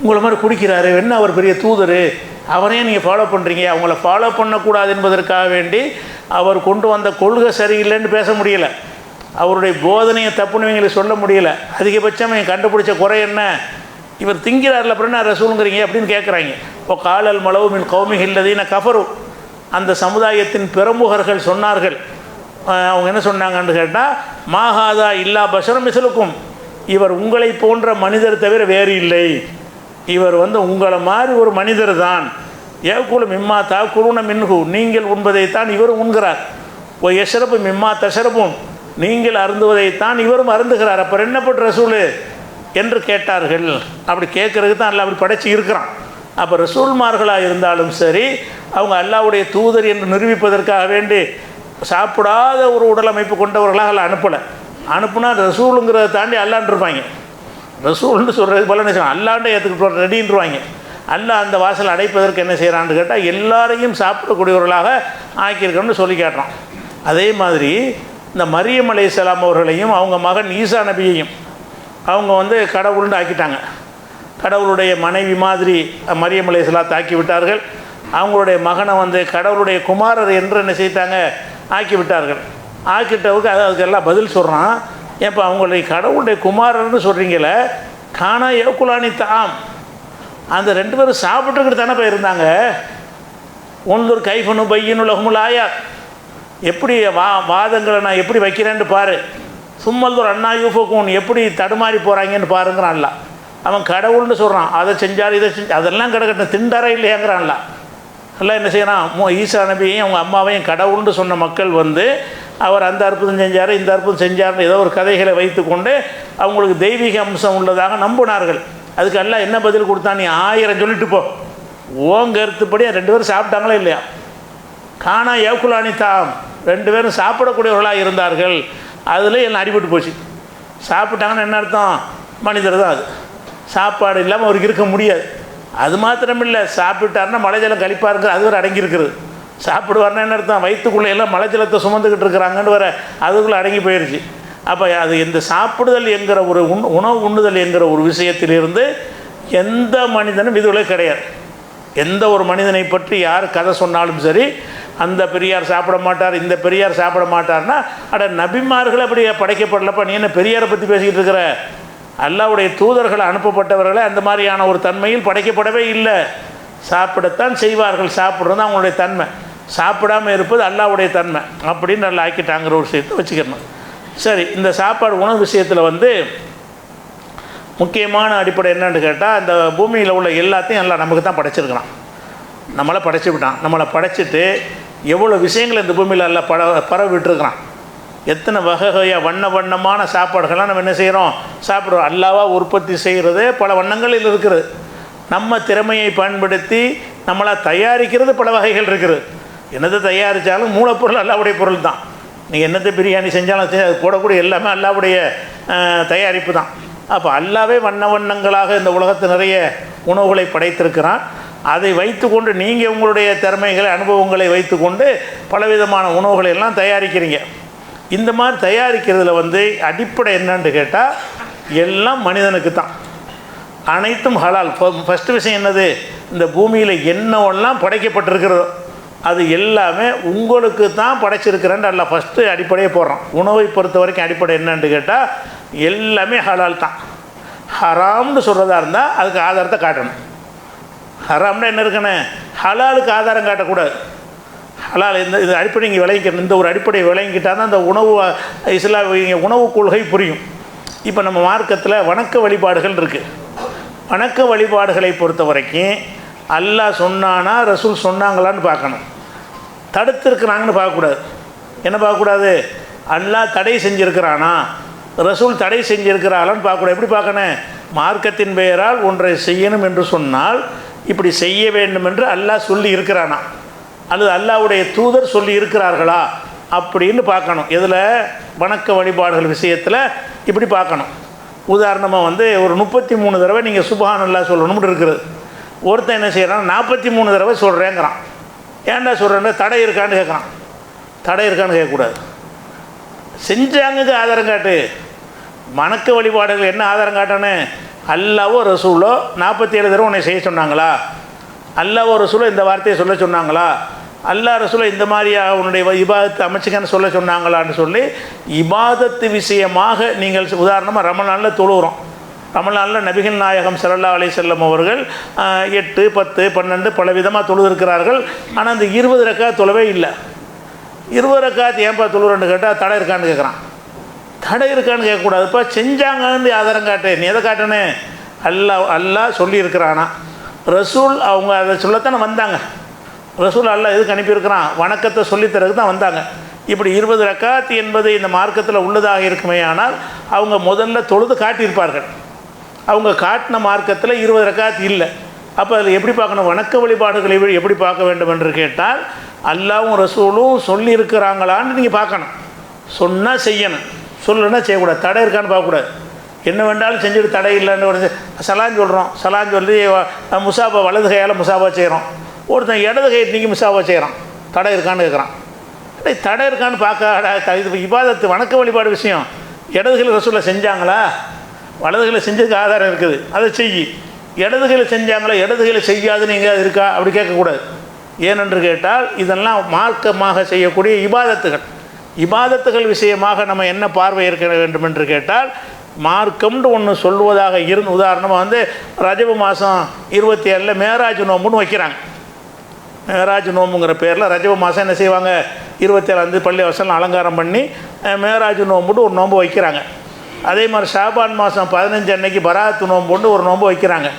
உங்களை மாதிரி குடிக்கிறாரு, என்ன அவர் பெரிய தூதர், அவரையும் நீங்கள் ஃபாலோ பண்ணுறீங்க, அவங்கள ஃபாலோ பண்ணக்கூடாது என்பதற்காக வேண்டி அவர் கொண்டு வந்த கொள்கை சரியில்லைன்னு பேச முடியலை, அவருடைய போதனையை தப்புன்னு இவங்களுக்கு சொல்ல முடியல. அதிகபட்சம் இவங்க கண்டுபிடிச்ச குறை என்ன, இவர் திங்கிறார்ல அப்புறம் என்ன ரசூலுங்கிறீங்க அப்படின்னு கேட்குறாங்க. இப்போ காலல் மலவு மின் கௌமிஹில்லதீன கஃபரு, அந்த சமுதாயத்தின் பிரமுகர்கள் சொன்னார்கள். அவங்க என்ன சொன்னாங்கன்னு கேட்டால், மாஹாதா இல்லா பஷரம் மிஸ்லுக்கும், இவர் உங்களை போன்ற மனிதர் தவிர வேறு இல்லை, இவர் உங்களை மாதிரி ஒரு மனிதர் தான். ஏகுல மிம்மா தாக்குருன மின்ஹு, நீங்கள் உண்பதைத்தான் இவரும் உண்கிறார். ஓ யஷ்ரபு மிம்மா தஷரபும், நீங்கள் அருந்துவதைத்தான் இவரும் அருந்துகிறார். அப்புறம் என்னப்பட்ட ரசூலு என்று கேட்டார்கள். அப்படி கேட்குறதுக்கு தான் அல்லாஹ் அப்படி படைச்சி இருக்கிறான். அப்போ ரசூல்மார்களாக இருந்தாலும் சரி, அவங்க அல்லாஹ்வுடைய தூதர் என்று நிரூபிப்பதற்காக வேண்டி சாப்பிடாத ஒரு உடல் அமைப்பு கொண்டவர்களாக அல்ல அனுப்பலை. அனுப்புனா ரசூலுங்கிறத தாண்டி அல்லான்னு இருப்பாங்க. ரசூல்னு சொல்கிறது போல என்ன செய்வாங்க, அல்லாண்டை ஏற்றுக்கிட்டு ரெடின்றுவாங்க. அல்லாஹ் அந்த வாசல் அடைப்பதற்கு என்ன செய்கிறான்னு கேட்டால், எல்லாரையும் சாப்பிடக்கூடியவர்களாக ஆக்கியிருக்கணும்னு சொல்லி காட்டுறான். அதே மாதிரி இந்த மரியம் அலைஹிஸ்ஸலாம் அவர்களையும் அவங்க மகன் ஈசா நபியையும் அவங்க கடவுள்னு ஆக்கிட்டாங்க. கடவுளுடைய மனைவி மாதிரி மரியம் அலைஹிஸ்ஸலாத்தை ஆக்கி விட்டார்கள். அவங்களுடைய மகனை கடவுளுடைய குமாரர் என்று என்ன செய்தாங்க, ஆக்கி விட்டார்கள். ஆக்கிட்டவுக்கு அதுக்கெல்லாம் பதில் சொல்கிறான். ஏன்ப்பா அவங்களுடைய கடவுளுடைய குமாரர்னு சொல்கிறீங்களே, காணா ஏக்குலானி தாம், அந்த 2 பேரும் சாப்பிட்டுக்கிட்டு தானே போயிருந்தாங்க. ஒன்று கைஃபனு பையனு லஹ்முல் ஆயாத், எப்படி வாதங்களை நான் எப்படி வைக்கிறேன்னு பாரு. சும்மல்தூர் அண்ணா யூஃபுக்கும், எப்படி தடுமாறி போகிறாங்கன்னு பாருங்கிறான்ல. அவன் கடவுள்னு சொல்கிறான், அதை செஞ்சார் இதை செஞ்சு அதெல்லாம் கிடக்கட்டும், திண்டாரா இல்லையாங்கிறான்ல. எல்லாம் என்ன செய்யறான், ஈசா நபியையும் அவங்க அம்மாவையும் கடவுள்னு சொன்ன மக்கள் அவர் அந்த அற்புதம் செஞ்சார் இந்த அற்புதம் செஞ்சார்னு ஏதோ ஒரு கதைகளை வைத்து கொண்டு அவங்களுக்கு தெய்வீக அம்சம் உள்ளதாக நம்பினார்கள். அதுக்கு எல்லாம் என்ன பதில் கொடுத்தான், நீ 1000 சொல்லிட்டு போ, ஓங்க கருத்துப்படி 2 பேரும் சாப்பிட்டாங்களா இல்லையா. காணா ஏக்குலானி தாம், 2 பேரும் சாப்பிடக்கூடியவர்களாக இருந்தார்கள். அதில் எல்லாம் அடிபட்டு போச்சு. சாப்பிட்டாங்கன்னு என்ன அர்த்தம், மனிதர் தான். அது சாப்பாடு இல்லாமல் அவருக்கு இருக்க முடியாது. அது மாத்திரமில்லை, சாப்பிட்டாருன்னா மலை ஜலம் கழிப்பாருங்கிற அது ஒரு அடங்கியிருக்கிறது. சாப்பிடுவார்னா என்ன அர்த்தம், வயிற்றுக்குள்ளே எல்லாம் மலை ஜலத்தை சுமந்துக்கிட்டு இருக்கிறாங்கன்னு வர அதுக்குள்ளே அடங்கி போயிடுச்சு. அப்போ அது இந்த சாப்பிடுதல் என்கிற ஒரு உணவு உண்ணுதல் என்கிற ஒரு விஷயத்திலிருந்து எந்த மனிதனும் விதிவிலை கிடையாது. எந்த ஒரு மனிதனை பற்றி யார் கதை சொன்னாலும் சரி, அந்த பெரியார் சாப்பிட மாட்டார் இந்த பெரியார் சாப்பிட மாட்டார்னா, நபிமார்கள் அப்படி படைக்கப்படலப்பா, நீ என்ன பெரியாரை பற்றி பேசிக்கிட்டு இருக்கிற. அல்லாஹ்வுடைய தூதர்கள் அனுப்பப்பட்டவர்களை அந்த மாதிரியான ஒரு தன்மையில் படைக்கப்படவே இல்லை. சாப்பிடத்தான் செய்வார்கள், சாப்பிட்றது அவங்களுடைய தன்மை, சாப்பிடாமல் இருப்பது அல்லாஹ்வுடைய தன்மை அப்படின்னு நல்லா ஆக்கிட்டாங்கிற ஒரு விஷயத்தை வச்சுக்கணும். சரி, இந்த சாப்பாடு உணவு விஷயத்தில் முக்கியமான அடிப்படை என்னன்னு கேட்டால், இந்த பூமியில் உள்ள எல்லாத்தையும் எல்லாம் நமக்கு தான் படைச்சிருக்கிறான். நம்மளை படைச்சி விட்டான். நம்மளை படைச்சிட்டு எவ்வளோ விஷயங்கள் இந்த பூமியில் எல்லாம் பரவி விட்டுருக்கிறான். எத்தனை வகையாக வண்ண வண்ணமான சாப்பாடுகள்லாம் நம்ம என்ன செய்கிறோம், சாப்பிட்றோம். அல்லாவாக உற்பத்தி செய்கிறது பல வண்ணங்களில் இருக்கிறது. நம்ம திறமையை பயன்படுத்தி நம்மளாக தயாரிக்கிறது பல வகைகள் இருக்குது. என்னத்தை தயாரித்தாலும் மூலப்பொருள் அல்லாவுடைய பொருள் தான். நீங்கள் என்னத்தை பிரியாணி செஞ்சாலும் அது போடக்கூடிய எல்லாமே அல்லாவுடைய தயாரிப்பு தான். அப்போ அல்லாவே வண்ண வண்ணங்களாக இந்த உலகத்தில் நிறைய உணவுகளை படைத்திருக்கிறான். அதை வைத்து கொண்டு நீங்கள் உங்களுடைய திறமைகளை அனுபவங்களை வைத்து கொண்டு பலவிதமான உணவுகளை எல்லாம் தயாரிக்கிறீங்க. இந்த மாதிரி தயாரிக்கிறதுல அடிப்படை என்னன்னு கேட்டால், எல்லாம் மனிதனுக்கு தான், அனைத்தும் ஹலால். ஃபஸ்ட்டு விஷயம் என்னது, இந்த பூமியில் என்னவெல்லாம் படைக்கப்பட்டிருக்கிறதோ அது எல்லாமே உங்களுக்கு தான் படைச்சிருக்கிறேன்னு அல்ல ஃபஸ்ட்டு அடிப்படையே போடுறோம். உணவை பொறுத்த வரைக்கும் அடிப்படை என்னன்னு கேட்டால், எல்லாமே ஹலால் தான். ஹராம்னு சொல்கிறதா இருந்தால் அதுக்கு ஆதாரத்தை காட்டணும். ஹராம்னா என்ன இருக்குன்னு, ஹலாலுக்கு ஆதாரம் காட்டக்கூடாது. ஹலால் இந்த அடிப்படை இங்கே விளங்கிக்கணும். இந்த ஒரு அடிப்படை விளங்கிக்கிட்டால் தான் அந்த உணவு இஸ்லாமிய உணவு கொள்கை புரியும். இப்போ நம்ம மார்க்கத்தில் வணக்க வழிபாடுகள் இருக்குது. வணக்க வழிபாடுகளை பொறுத்த வரைக்கும் அல்லாஹ் சொன்னானா ரசூல் சொன்னாங்களான்னு பார்க்கணும். தடுத்திருக்கிறாங்கன்னு பார்க்கக்கூடாது. என்ன பார்க்கக்கூடாது, அல்லாஹ் தடை செஞ்சுருக்கிறானா ரசூல் தடை செஞ்சுருக்கிறாங்களான்னு பார்க்கக்கூடாது. எப்படி பார்க்கணும், மார்க்கத்தின் பெயரால் ஒன்றை செய்யணும் என்று சொன்னால் இப்படி செய்ய வேண்டும் என்று அல்லாஹ் சொல்லி இருக்கிறானா அல்லது அல்லாஹ்வுடைய தூதர் சொல்லி இருக்கிறார்களா அப்படின்னு பார்க்கணும். இதில் வணக்க வழிபாடுகள் விஷயத்தில் இப்படி பார்க்கணும். உதாரணமாக ஒரு 33 தடவை நீங்கள் சுப்ஹானல்லாஹ் சொல்லணும்னு இருக்குது. ஒருத்தன் என்ன செய்கிறான், 43 தடவை சொல்கிறேங்கிறான். ஏன்டா சொல்கிறேன்னா தடை இருக்கான்னு கேட்குறான். தடை இருக்கான்னு கேட்கக்கூடாது. செஞ்சாங்க ஆதாரம் காட்டு. வணக்க வழிபாடுகள் என்ன ஆதாரம் காட்டணும், அல்லாஹ்வோ ரசூலோ 47 தடவை உன்னை செய்ய சொன்னாங்களா, அல்லாஹ்வோ ரசூலோ இந்த வார்த்தையை சொல்ல சொன்னாங்களா அல்லாஹ் ரசூலை இந்த மாதிரியா உன்னுடைய இபாதத்தை அமைச்சுக்கன்னு சொன்னாங்களான்னு சொல்லி இபாதத்து விஷயமாக நீங்கள் உதாரணமாக ரமலானில் தொழுகிறோம். ரமலானில் நபிகள் நாயகம் ஸல்லல்லாஹு அலைஹி வஸல்லம் அவர்கள் 8, 10, 12 பல விதமாக தொழுதிருக்கிறார்கள். ஆனால் அந்த 20 ரக்காத் தொழவே இல்லை. 20 ரக்காத் ஏன்பா தொழுறேன்னு கேட்டால் தடை இருக்கான்னு கேட்குறான். தடை இருக்கான்னு கேட்கக்கூடாதுப்பா, செஞ்சாங்கன்னு ஆதாரம் காட்டு. நீ எதை காட்டுன்னு அல்லாஹ் சொல்லியிருக்கிறானா, ரசூல் அவங்க அதை சொல்லத்தானே வந்தாங்க. ரசூல் அல்லாஹ் எதுக்கு அனுப்பியிருக்கிறான்? வணக்கத்தை சொல்லித்தரதுக்கு தான் வந்தாங்க. இப்படி 20 ரக்காத் என்பது இந்த மார்க்கத்தில் உள்ளதாக இருக்குமே, ஆனால் அவங்க முதல்ல தொழுது காட்டியிருப்பார்கள். அவங்க காட்டின மார்க்கத்தில் 20 ரக்காத் இல்லை. அப்போ அதில் எப்படி பார்க்கணும்? வணக்க வழிபாடுகளை எப்படி பார்க்க வேண்டும் என்று கேட்டால் அல்லாஹ்வும் ரசூலும் சொல்லியிருக்கிறாங்களான்னு நீங்கள் பார்க்கணும். சொன்னால் செய்யணும், சொல்லணுன்னா செய்யக்கூடாது. தடை இருக்கான்னு பார்க்கக்கூடாது. என்ன வேண்டாலும் செஞ்சுட்டு தடை இல்லைன்னு ஒரு சலான் சொல்கிறோம். சலான் சொல்லி முசாபா வலது கையால் முசாபா செய்கிறோம். ஒருத்தன் இடது கை நீங்கள் முசாபா செய்கிறான். தடை இருக்கான்னு கேட்குறான். தடை இருக்கான்னு பார்க்க, இது இபாதத்து வணக்க வழிபாடு விஷயம். இடதுகையில் ரசூலில் செஞ்சாங்களா? வலதுகையில் செஞ்சதுக்கு ஆதாரம் இருக்குது, அதை செய். இடதுகையில் செஞ்சாங்களா? இடதுகையில் செய்யாது நீங்கள் அது இருக்கா அப்படி கேட்கக்கூடாது. ஏனென்று கேட்டால் இதெல்லாம் மார்க்கமாக செய்யக்கூடிய இபாதத்துகள் விஷயமாக நம்ம என்ன பார்வை இருக்க வேண்டும் என்று கேட்டால், மார்க்கம்னு ஒன்று சொல்லுவதாக உதாரணமாக ரஜபு மாதம் 27 மேராஜ் நோம்புன்னு வைக்கிறாங்க. மேராஜ் நோம்புங்கிற பேரில் ரஜபு மாதம் என்ன செய்வாங்க? 27 பள்ளி வசனம் அலங்காரம் பண்ணி மேராஜ் நோம்புன்னு ஒரு நோம்பு வைக்கிறாங்க. அதே மாதிரி ஷாபான் மாதம் 15 அன்னைக்கு பராத்து நோம்புன்னு ஒரு நோம்பு வைக்கிறாங்க.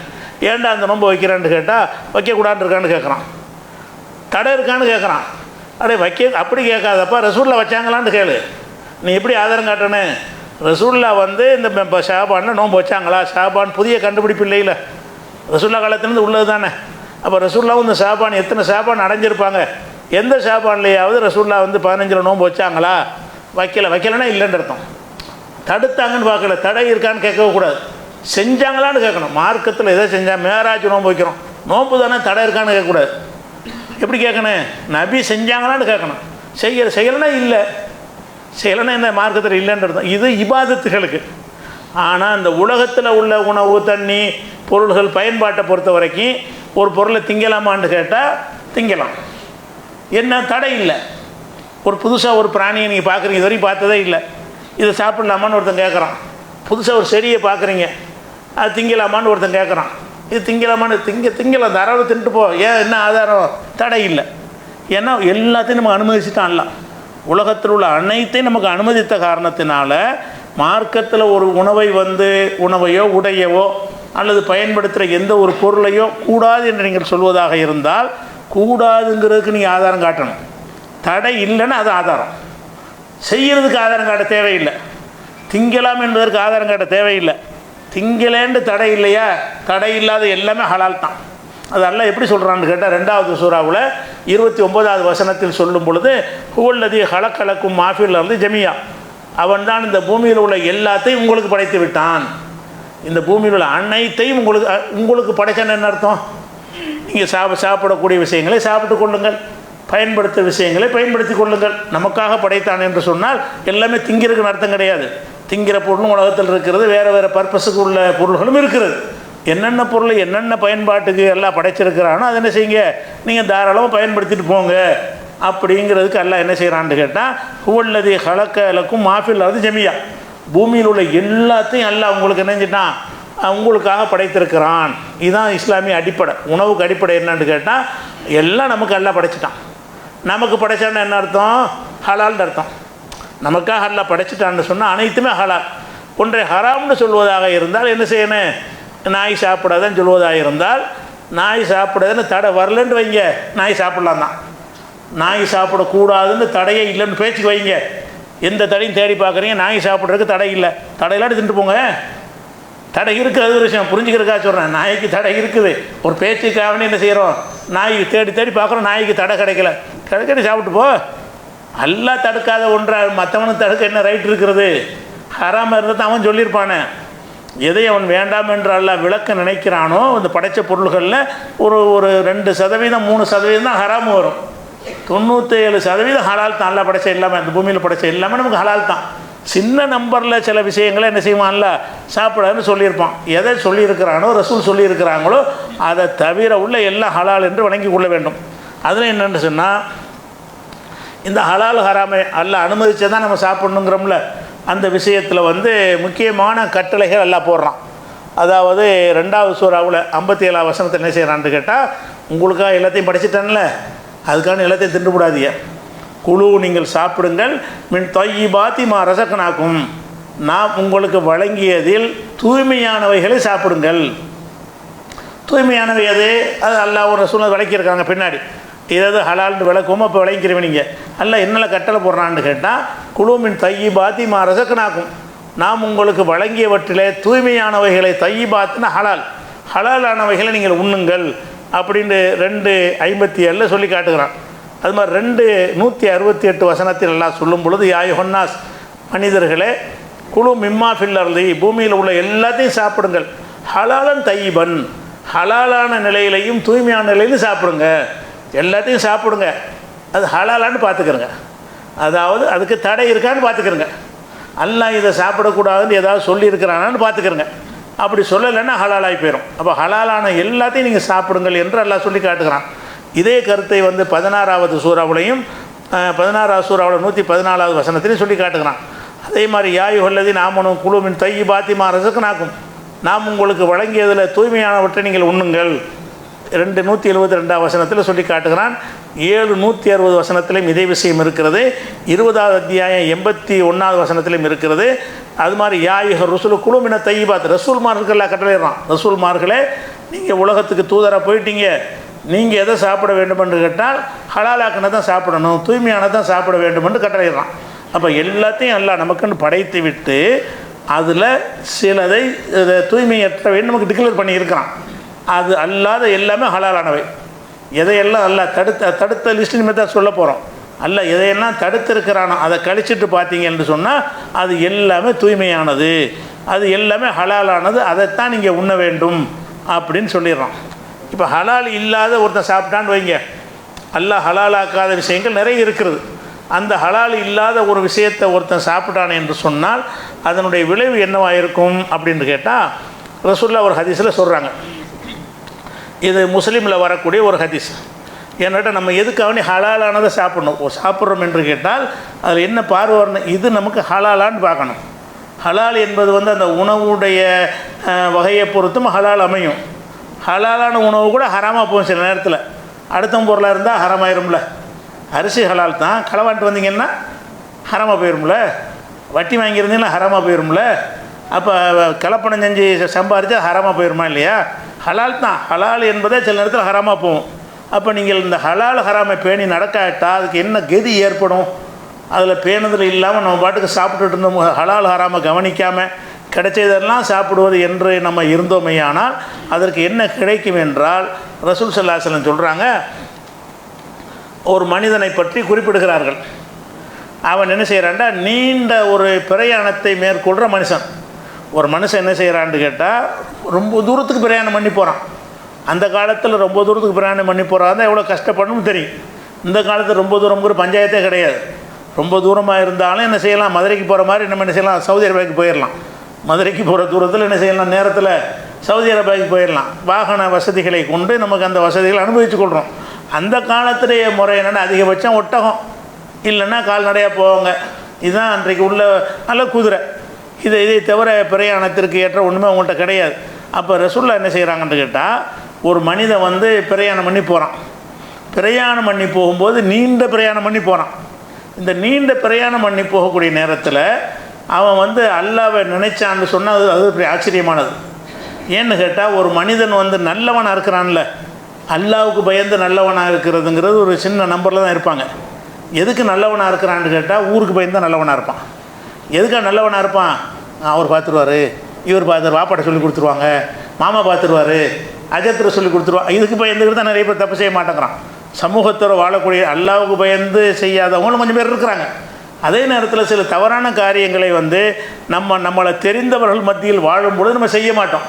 ஏன்டா அந்த நோம்பு வைக்கிறான்னு கேட்டால் வைக்கக்கூடாதுன்னு இருக்கான்னு கேட்குறான். தடை இருக்கான்னு கேட்குறான். அப்படி கேட்காதப்பா, ரசூலில் வச்சாங்களான்னு கேளு. நீ எப்படி ஆதாரம் காட்டணும்? ரசூல்லா இந்த ஷாபானில் நோம்பு வச்சாங்களா? ஷாபான் புதிய கண்டுபிடிப்பு இல்லையில, ரசூல்லா காலத்துலேருந்து உள்ளது தானே. அப்போ ரசூல்லாவும் இந்த ஷாபான் எத்தனை ஷாபான் அடைஞ்சிருப்பாங்க? எந்த ஷாபான்லையாவது ரசூல்லா 15 நோம்பு வச்சாங்களா? வைக்கலைன்னா இல்லைன்னு அர்த்தம். தடுத்தாங்கன்னு பார்க்கல, தடை இருக்கான்னு கேட்கக்கூடாது, செஞ்சாங்களான்னு கேட்கணும். மார்க்கத்தில் எதை செஞ்சால் மேராஜ் நோம்பு வைக்கிறோம், நோம்பு தானே, தடை இருக்கான்னு கேட்கக்கூடாது. எப்படி கேட்கணும்? நபி செஞ்சாங்களான்னு கேட்கணும். செய்யலைன்னா இல்லை, செய்யலைன்னா இந்த மார்க்கத்தில் இல்லைன்னு அர்த்தம். இது இபாதத்துகளுக்கு. ஆனால் இந்த உலகத்தில் உள்ள உணவு, தண்ணி, பொருள்கள் பயன்பாட்டை பொறுத்த வரைக்கும் ஒரு பொருளை திங்கலாமான்னு கேட்டால் திங்கலாம், என்ன தடை இல்லை. ஒரு புதுசாக ஒரு பிராணியை நீங்கள் பார்க்குறீங்க, இது வரைக்கும் பார்த்ததே இல்லை, இதை சாப்பிட்லாமான்னு ஒருத்தன் கேட்குறான். புதுசாக ஒரு செடியை பார்க்குறீங்க, அது திங்கலாமான்னு ஒருத்தன் கேட்குறான். இது திங்கலாமான்னு திங்கலாம், தாராளம் தின்ட்டு போ. ஏன்? என்ன ஆதாரம்? தடை இல்லை. ஏன்னா எல்லாத்தையும் நமக்கு அனுமதிச்சுட்டான்ல. உலகத்தில் உள்ள அனைத்தையும் நமக்கு அனுமதித்த காரணத்தினால மார்க்கத்தில் ஒரு உணவையோ உடையவோ அல்லது பயன்படுத்துகிற எந்த ஒரு பொருளையோ கூடாது என்று நீங்கள் சொல்வதாக இருந்தால், கூடாதுங்கிறதுக்கு நீங்கள் ஆதாரம் காட்டணும். தடை இல்லைன்னா அது ஆதாரம். செய்கிறதுக்கு ஆதாரம் காட்ட தேவையில்லை. திங்கலாம் என்பதற்கு ஆதாரம் காட்ட தேவையில்லை. திங்கலேன்னு தடை இல்லையா? தடை இல்லாத எல்லாமே ஹலால் தான். அதெல்லாம் எப்படி சொல்கிறான்னு கேட்டால் 2வது சூறாவில் 29வது வசனத்தில் சொல்லும் பொழுது, ஹுவல்லதி ஹலக்கலக்கும் மாஃபில் இருந்து ஜமியா, அவன் தான் இந்த பூமியில் உள்ள எல்லாத்தையும் உங்களுக்கு படைத்து விட்டான். இந்த பூமியில் உள்ள அனைத்தையும் உங்களுக்கு படைச்சான்னு என்ன அர்த்தம்? நீங்கள் சாப்பிடக்கூடிய விஷயங்களை சாப்பிட்டு கொள்ளுங்கள், பயன்படுத்த விஷயங்களை பயன்படுத்தி கொள்ளுங்கள். நமக்காக படைத்தான் என்று சொன்னால் எல்லாமே திங்கிறதுக்குன்னு அர்த்தம் கிடையாது. திங்கிற பொருளும் உலகத்தில் இருக்கிறது, வேறு வேறு பர்பஸுக்கு உள்ள பொருள்களும் இருக்கிறது. என்னென்ன பொருள் என்னென்ன பயன்பாட்டுக்கு எல்லாம் படைச்சிருக்கிறானோ அதை என்ன செய்யுங்க, நீங்கள் தாராளமாக பயன்படுத்திட்டு போங்க அப்படிங்கிறதுக்கு எல்லாம் என்ன செய்கிறான்னு கேட்டால், ஹுவல்லதி ஹலக்கலக்கும் மாஃபில் அது ஜமியா, பூமியில் உள்ள எல்லாத்தையும் எல்லாம் உங்களுக்கு என்னஞ்சிட்டான், உங்களுக்காக படைத்திருக்கிறான். இதுதான் இஸ்லாமிய அடிப்படை. உணவுக்கு அடிப்படை என்னன்னு கேட்டால், எல்லாம் நமக்கு எல்லாம் படைச்சிட்டான். நமக்கு படைச்சான்னு என்ன அர்த்தம்? ஹலால்னு அர்த்தம். நமக்காக எல்லாம் படைச்சிட்டான்னு சொன்னால் அனைத்துமே ஹலால். ஒன்றை ஹராம்னு சொல்வதாக இருந்தால் என்ன செய்யணும்? நாய் சாப்பிடாதன்னு சொல்வதாக இருந்தால், நாய் சாப்பிடாதுன்னு தடை வரலன்னு வைங்க, நாய் சாப்பிட்லாம் தான். நாய் சாப்பிடக்கூடாதுன்னு தடையே இல்லைன்னு பேச்சுக்கு வைங்க. எந்த தடையும் தேடி பார்க்குறீங்க, நாய் சாப்பிட்றதுக்கு தடை இல்லை, தடையில்லாட்டி தின்ட்டு போங்க. தடை இருக்குது, அது ஒரு விஷயம் புரிஞ்சுக்கிறதுக்காக சொல்கிறேன். நாய்க்கு தடை இருக்குது, ஒரு பேச்சுக்காகவே என்ன செய்கிறோம், நாய் தேடி தேடி பார்க்குறோம், நாய்க்கு தடை கிடைக்கல, சாப்பிட்டு போ. எல்லாம் தடுக்காத ஒன்றா மற்றவனுக்கு தடுக்க என்ன ரைட் இருக்கிறது? ஹராமாக இருந்தால் அவன் சொல்லியிருப்பானே. எதை அவன் வேண்டாம் என்று எல்லாம் விளக்க நினைக்கிறானோ இந்த படைத்த பொருள்களில் ஒரு 2% 3% தான் ஹராமு வரும். 97% ஹலால் தான். எல்லாம் படைச்ச எல்லாமே, அந்த பூமியில் படைச்ச எல்லாமே நமக்கு ஹலால் தான். சின்ன நம்பரில் சில விஷயங்களை என்ன செய்வான்ல, சாப்பிடாதுன்னு சொல்லியிருப்பான். எதை சொல்லியிருக்கிறானோ, ரசூல் சொல்லியிருக்கிறாங்களோ அதை தவிர உள்ள எல்லாம் ஹலால் என்று வணங்கி கொள்ள வேண்டும். அதில் என்னென்னு சொன்னால், இந்த ஹலால் ஹராமை அல்லாஹ் அனுமதிச்சா தான் நம்ம சாப்பிட்ணுங்கிறோம்ல, அந்த விஷயத்தில் வந்து முக்கியமான கட்டளைகள் எல்லாம் போடுறான். அதாவது 2வது சூறாவில் 57ஆம் வசனத்தில் என்ன செய்கிறான்னு கேட்டால், உங்களுக்காக எல்லாத்தையும் படிச்சுட்டேன்ல, அதுக்கான எல்லாத்தையும் தின்றுபடாதீங்க. குழு நீங்கள் சாப்பிடுங்கள், மின் தொய்யிபாத்தி மா ரசக்கனாக்கும், நாம் உங்களுக்கு வழங்கியதில் தூய்மையானவைகளை சாப்பிடுங்கள். தூய்மையானவை அது அல்லாஹ் ஒரு சூழ்நிலை விளக்கியிருக்காங்க பின்னாடி. ஏதாவது ஹலால்னு விளக்குவோமோ அப்போ விளங்கிக்கிறவனிங்க. அல்ல என்னென்ன கட்டளை போடுறான்னு கேட்டால், குழுமின் தையிபாத்தி மா ரசக்கனாக்கும், நாம் உங்களுக்கு வழங்கியவற்றிலே தூய்மையானவைகளை, தையிபாத்துன்னா ஹலால், ஹலாலானவைகளை நீங்கள் உண்ணுங்கள் அப்படின்னு 2:57 சொல்லி காட்டுகிறான். அது மாதிரி 2:168 வசனத்தில் எல்லாம் சொல்லும் பொழுது, யாயுஹன்னாஸ், மனிதர்களே, குழு மிம்மா ஃபில்லர்லி, பூமியில் உள்ள எல்லாத்தையும் சாப்பிடுங்கள், ஹலாலன் தையிபன், ஹலாலான நிலையிலையும் தூய்மையான நிலையிலும் சாப்பிடுங்க, எல்லாத்தையும் சாப்பிடுங்க. அது ஹலாலான்னு பார்த்துக்கிறங்க, அதாவது அதுக்கு தடை இருக்கான்னு பார்த்துக்கிறங்க. அல்லாஹ் இதை சாப்பிடக்கூடாதுன்னு ஏதாவது சொல்லியிருக்கிறானான்னு பார்த்துக்கிறங்க. அப்படி சொல்லலைன்னா ஹலாலாகி போயிடும். அப்போ ஹலாலான எல்லாத்தையும் நீங்கள் சாப்பிடுங்கள் என்று அல்லாஹ் சொல்லி காட்டுகிறான். இதே கருத்தை வந்து 16வது சூறாவிலையும் 16வது சூறாவில் 114வது வசனத்திலையும் சொல்லி காட்டுகிறான். அதே மாதிரி யாயுஹல்லதி நாமனும் குழுமின் தையிபாத்தி மா ரசக்கனாக்கும், நாம் உங்களுக்கு வழங்கியதில் தூய்மையானவற்றை நீங்கள் உண்ணுங்கள் 2:172 வசனத்தில் சொல்லி காட்டுகிறான். 7:160 வசனத்திலையும் இதே விஷயம் இருக்கிறது. 20வது அத்தியாயம் 81வது வசனத்திலையும் இருக்கிறது. அது மாதிரி யாயுஹ ருசுலு குழுமின தையிபாத், ரசூல்மார்களெல்லாம் கட்டளையிடறான். ரசூல்மார்களே, நீங்கள் உலகத்துக்கு தூதராக போயிட்டீங்க, நீங்கள் எதை சாப்பிட வேண்டும் என்று கேட்டால் ஹலாலாக்கின தான் சாப்பிடணும், தூய்மையான தான் சாப்பிட வேண்டும் என்று கட்டளையிடறான். அப்போ எல்லாத்தையும் எல்லாம் நமக்குன்னு படைத்து விட்டு அதில் சிலதை தூய்மையற்றவை நமக்கு டிக்ளேர் பண்ணியிருக்கிறான். அது அல்லாத எல்லாமே ஹலாலானவை. எதையெல்லாம் அல்லாஹ் தடுத்த லிஸ்ட் இனிமேல் தான் சொல்ல போகிறோம். அல்ல எதையெல்லாம் தடுத்திருக்கிறானோ அதை கழிச்சிட்டு பார்த்தீங்கன்னு சொன்னால் அது எல்லாமே தூய்மையானது, அது எல்லாமே ஹலாலானது, அதைத்தான் நீங்கள் உண்ண வேண்டும் அப்படின்னு சொல்லிடுறான். இப்போ ஹலால் இல்லாத ஒருத்தன் சாப்பிட்டான்னு வைங்க, அல்லாஹ் ஹலாலாக்காத விஷயங்கள் நிறைய இருக்கிறது. அந்த ஹலால் இல்லாத ஒரு விஷயத்தை ஒருத்தன் சாப்பிட்டானே என்று சொன்னால் அதனுடைய விளைவு என்னவாக இருக்கும் அப்படின்னு கேட்டால், ரசூலுல்லாஹ் ஒரு ஹதீஸில் சொல்கிறாங்க. இது முஸ்லீமில் வரக்கூடிய ஒரு ஹதீஸ். ஏன்னாட்டா நம்ம எதுக்காக ஹலாலானதை சாப்பிடணும், சாப்பிட்றோம் என்று கேட்டால் அதில் என்ன பார்வை வரணும், இது நமக்கு ஹலாலான்னு பார்க்கணும். ஹலால் என்பது வந்து அந்த உணவுடைய வகையை பொறுத்தும் ஹலால் அமையும். ஹலாலான உணவு கூட ஹராமாக போகும் சில நேரத்தில். அடுத்த பொருளாக இருந்தால் ஹராமாயிரும்ல. அரிசி ஹலால் தான், களவான்ட்டு வந்தீங்கன்னா ஹராமாக போயிரும்ல. வட்டி வாங்கியிருந்தீங்கன்னா ஹராமாக போயிரும்ல. அப்போ கலப்பணம் செஞ்சு சம்பாரித்தா ஹராமாக போயிருமா இல்லையா? ஹலால் தான். ஹலால் என்பதே சில நேரத்தில் ஹராமாக போகும். அப்போ நீங்கள் இந்த ஹலால் ஹராமை பேணி நடக்காட்டால் அதுக்கு என்ன கதி ஏற்படும்? அதில் பேணுதல் இல்லாமல் நம்ம பாட்டுக்கு சாப்பிட்டுட்டு இருந்தோம், ஹலால் ஹராமை கவனிக்காமல் கிடைச்சதெல்லாம் சாப்பிடுவது என்று நம்ம இருந்தோமையானால் அதற்கு என்ன கிடைக்கும் என்றால், ரசூல் ஸல்லல்லாஹு அலைஹி வஸல்லம் சொல்கிறாங்க, ஒரு மனிதனை பற்றி குறிப்பிடுகிறார்கள். அவன் என்ன செய்கிறான்டா, நீண்ட ஒரு பிரயாணத்தை மேற்கொள்கிற மனுஷன். ஒரு மனுஷன் என்ன செய்கிறான்னு கேட்டால், ரொம்ப தூரத்துக்கு பிரயாணம் பண்ணி போகிறான். அந்த காலத்தில் ரொம்ப தூரத்துக்கு பிரயாணம் பண்ணி போகிறாங்க எவ்வளோ கஷ்டப்படணும்னு தெரியும். இந்த காலத்தில் ரொம்ப தூரம்ங்கிற பஞ்சாயத்தே கிடையாது. ரொம்ப தூரமாக இருந்தாலும் என்ன செய்யலாம், மதுரைக்கு போகிற மாதிரி நம்ம என்ன செய்யலாம், சவுதி அரேபியாவுக்கு போயிடலாம். மதுரைக்கு போகிற தூரத்தில் என்ன செய்யலாம், நேரத்தில் சவுதி அரேபியாவுக்கு போயிடலாம். வாகன வசதிகளை கொண்டு நமக்கு அந்த வசதிகளை அனுபவித்து கொள்கிறோம். அந்த காலத்துடைய முறை என்னென்னா, அதிகபட்சம் ஒட்டகம் இல்லைன்னா கால்நடையாக போவாங்க. இதுதான் அன்றைக்கு உள்ள நல்ல குதிரை. இதை தவிர பிரயாணத்திற்கு ஏற்ற ஒன்றுமே அவங்கள்ட்ட கிடையாது. அப்போ ரசூலுல்லாஹ் என்ன செய்கிறாங்கன்னு கேட்டால், ஒரு மனிதன் வந்து பிரயாணம் பண்ணி போகிறான். பிரயாணம் பண்ணி போகும்போது நீண்ட பிரயாணம் பண்ணி போகிறான். இந்த நீண்ட பிரயாணம் பண்ணி போகக்கூடிய நேரத்தில் அவன் வந்து அல்லாஹ்வை நினைச்சான்னு சொன்னால் அது பெரிய ஆச்சரியமானது. ஏன்னு கேட்டால், ஒரு மனிதன் வந்து நல்லவனாக இருக்கிறான்ல, அல்லாஹ்வுக்கு பயந்து நல்லவனாக இருக்கிறதுங்கிறது ஒரு சின்ன நம்பரில் தான் இருப்பாங்க. எதுக்கு நல்லவனாக இருக்கிறான்னு கேட்டால், ஊருக்கு பயந்து தான் நல்லவனாக இருப்பான். எதுக்காக நல்லவனாக இருப்பான், அவர் பார்த்துருவார், இவர் பார்த்துரு, வாப்பாட்ட சொல்லி கொடுத்துருவாங்க, மாமா பார்த்துருவார், அஜத்தில் சொல்லி கொடுத்துருவாங்க. இதுக்கு பயந்துக்கிட்டு தான் நிறைய பேர் தப்பு செய்ய மாட்டேங்கிறான். சமூகத்தோடு வாழக்கூடிய அல்லாஹ்வுக்கு பயந்து செய்யாதவங்களும் கொஞ்சம் பேர் இருக்கிறாங்க. அதே நேரத்தில் சில தவறான காரியங்களை வந்து நம்மளை தெரிந்தவர்கள் மத்தியில் வாழும்பொழுது நம்ம செய்ய மாட்டோம்.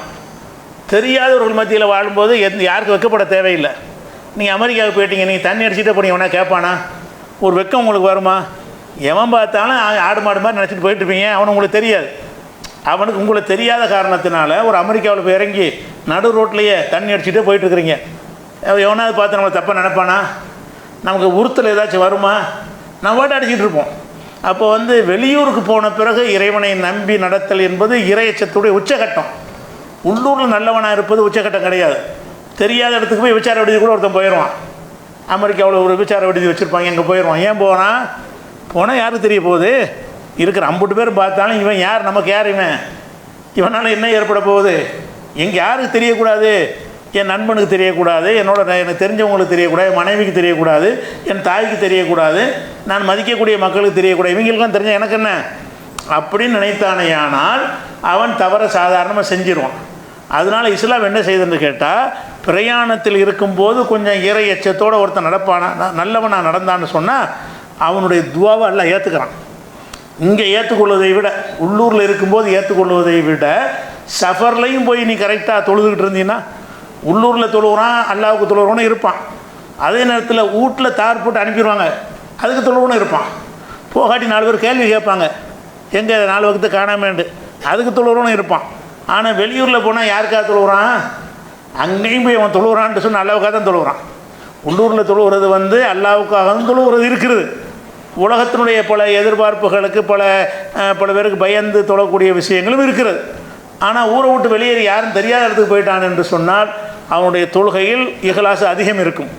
தெரியாதவர்கள் மத்தியில் வாழும்போது யாருக்கு வெக்கப்பட தேவையில்லை. நீங்கள் அமெரிக்காவுக்கு போயிட்டீங்க, நீங்கள் தண்ணி அடிச்சுட்டே போனீங்க, வேணா கேட்பானா? ஒரு வெக்கம் உங்களுக்கு வருமா? எவன் பார்த்தாலும் ஆடு மாடு மாதிரி நினச்சிட்டு போயிட்டுருப்பீங்க. அவனு உங்களுக்கு தெரியாது. அவனுக்கு உங்களை தெரியாத காரணத்தினால ஒரு அமெரிக்காவில் போய் இறங்கி நடு ரோட்லேயே தண்ணி அடிச்சுட்டே போயிட்டுருக்குறீங்க. எவனாவது பார்த்து நம்மளை தப்பாக நினைப்பானா? நமக்கு உறுத்தல் ஏதாச்சும் வருமா? நம்ம வாட்டு அடிச்சிட்டு இருப்போம். அப்போ வெளியூருக்கு போன பிறகு இறைவனை நம்பி நடத்தல் என்பது இறையச்சத்துடைய உச்சகட்டம். உள்ளூரில் நல்லவனாக இருப்பது உச்சகட்டம் கிடையாது. தெரியாத இடத்துக்கு போய் விசார விடுதி கூட ஒருத்தன் போயிடுவான். அமெரிக்காவில் ஒரு விசார விடுதி வச்சுருப்பாங்க, எங்கே போயிடுவான். ஏன் போனால் யாருக்கு தெரிய போகுது? இருக்கிற 50 பேர் பார்த்தாலும் இவன் யார், நமக்கு யார் இவனால் என்ன ஏற்பட போகுது? எங்கே யாருக்கு தெரியக்கூடாது? என் நண்பனுக்கு தெரியக்கூடாது, எனக்கு தெரிஞ்சவங்களுக்கு தெரியக்கூடாது, என் மனைவிக்கு தெரியக்கூடாது, என் தாய்க்கு தெரியக்கூடாது, நான் மதிக்கக்கூடிய மக்களுக்கு தெரியக்கூடாது, இவங்களுக்கெல்லாம் தெரிஞ்ச எனக்கு என்ன அப்படின்னு நினைத்தானேயானால் அவன் தவற சாதாரணமாக செஞ்சிருவான். அதனால் இஸ்லாம் என்ன செய்யுதுன்னு கேட்டால், பிரயாணத்தில் இருக்கும்போது கொஞ்சம் இறை எச்சத்தோடு ஒருத்தன் நடப்பானா, நல்லவனாக நடந்தான்னு சொன்னால் அவனுடைய துவாவை எல்லாம் ஏற்றுக்கிறான். இங்கே ஏற்றுக்கொள்வதை விட, உள்ளூரில் இருக்கும்போது ஏற்றுக்கொள்வதை விட, சஃபர்லையும் போய் நீ கரெக்டாக தொழுதுகிட்டு இருந்தீங்கன்னா, உள்ளூரில் தொழுகிறான், அல்லாவுக்கு தொழுகிறவனும் இருப்பான். அதே நேரத்தில் வீட்டில் தார் போட்டு அனுப்பிடுவாங்க, அதுக்கு தொழுவனும் இருப்பான். போகாட்டி 4 பேர் கேள்வி கேட்பாங்க, எங்கே 4 வகுத்து காணாமேண்டு, அதுக்கு தொழுகிறவனும் இருப்பான். ஆனால் வெளியூரில் போனால் யாருக்காக தொழுகிறான்? அங்கேயும் போய் அவன் தொழுகிறான்ட்டு சொன்னால் அல்லாவுக்காக தான் தொழுகிறான். உள்ளூரில் தொழுகிறது அல்லாவுக்காகவும் தொழுகிறது இருக்கிறது. உலகத்தினுடைய பல எதிர்பார்ப்புகளுக்கு பல பேருக்கு பயந்து தொழக்கூடிய விஷயங்களும் இருக்கிறது. ஆனால் ஊரை விட்டு வெளியேறி யாரும் தெரியாத இடத்துக்கு போயிட்டான் என்று சொன்னால் அவனுடைய தொழுகையில் இஹ்லாஸ் அதிகம் இருக்கும்,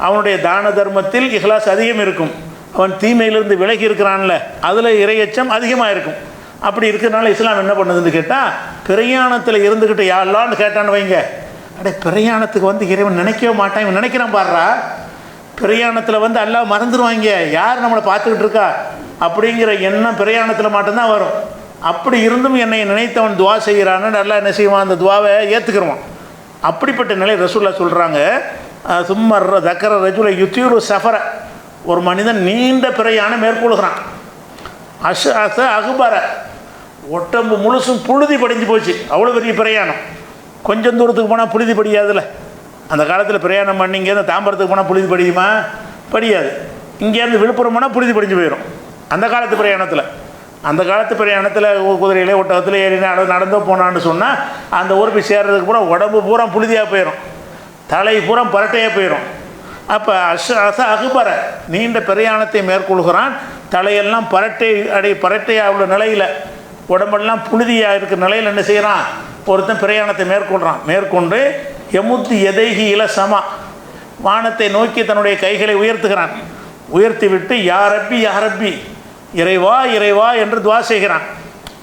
அவனுடைய தான தர்மத்தில் இஹ்லாஸ் அதிகம் இருக்கும், அவன் தீமையிலிருந்து விலகி இருக்கிறான்ல அதில் இறையச்சம் அதிகமாக இருக்கும். அப்படி இருக்கிறதுனால இஸ்லாம் என்ன பண்ணுதுன்னு கேட்டால், பிரயாணத்தில் இருந்துக்கிட்டு யாரெல்லாம்னு கேட்டான்னு வைங்க, பிரயாணத்துக்கு இறைவன் நினைக்கவே மாட்டான், இவன் நினைக்கிறான் பாடுறா, பிரயாணத்தில் எல்லாம் மறந்துடுவாங்க, யார் நம்மளை பார்த்துக்கிட்டு இருக்கா அப்படிங்கிற எண்ணம் பிரயாணத்தில் மட்டும்தான் வரும். அப்படி இருந்தும் என்னை நினைத்தவன் துவா செய்கிறான்னு நல்லா என்ன செய்வான், அந்த துவாவை ஏற்றுக்கிறவான். அப்படிப்பட்ட நிலை ரசூல்லா சொல்கிறாங்க. சும்மர் தக்கர ரஜுல யுத்தீரு சஃபர, ஒரு மனிதன் நீண்ட பிரயாணம் மேற்கொள்கிறான். அகுபர, உடம்பு முழுசும் புழுதி படிஞ்சு போச்சு, அவ்வளோ பெரிய பிரயாணம். கொஞ்சம் தூரத்துக்கு போனால் புழுதி படியாதுல்ல. அந்த காலத்தில் பிரயாணம் பண்ணி இங்கேருந்து தாம்பரத்துக்கு போனால் புழுதி படியுமா? படியாது. இங்கேருந்து விழுப்புரம் போனால் புழுதி படிஞ்சு போயிடும். அந்த காலத்து பிரயாணத்தில் குதிரையிலே ஒட்டகத்தில் ஏறினா நடந்தோ போனான்னு சொன்னால் அந்த ஊர் போய் சேர்றதுக்கு பூரா உடம்பு பூரா புழுதியாக போயிடும், தலை பூரா பரட்டையாக போயிடும். அப்போ அகுபர, நீண்ட பிரயாணத்தை மேற்கொள்கிறான், தலையெல்லாம் பரட்டையாக உள்ள நிலையில், உடம்பெல்லாம் புழுதியாக இருக்கிற நிலையில் என்ன செய்கிறான், ஒருத்தன் பிரயாணத்தை மேற்கொண்டு எமுத்து எதைகி இலசமா, வானத்தை நோக்கி தன்னுடைய கைகளை உயர்த்துகிறான். உயர்த்தி விட்டு யாரப்பி இறைவா இறைவா என்று துவா செய்கிறான்.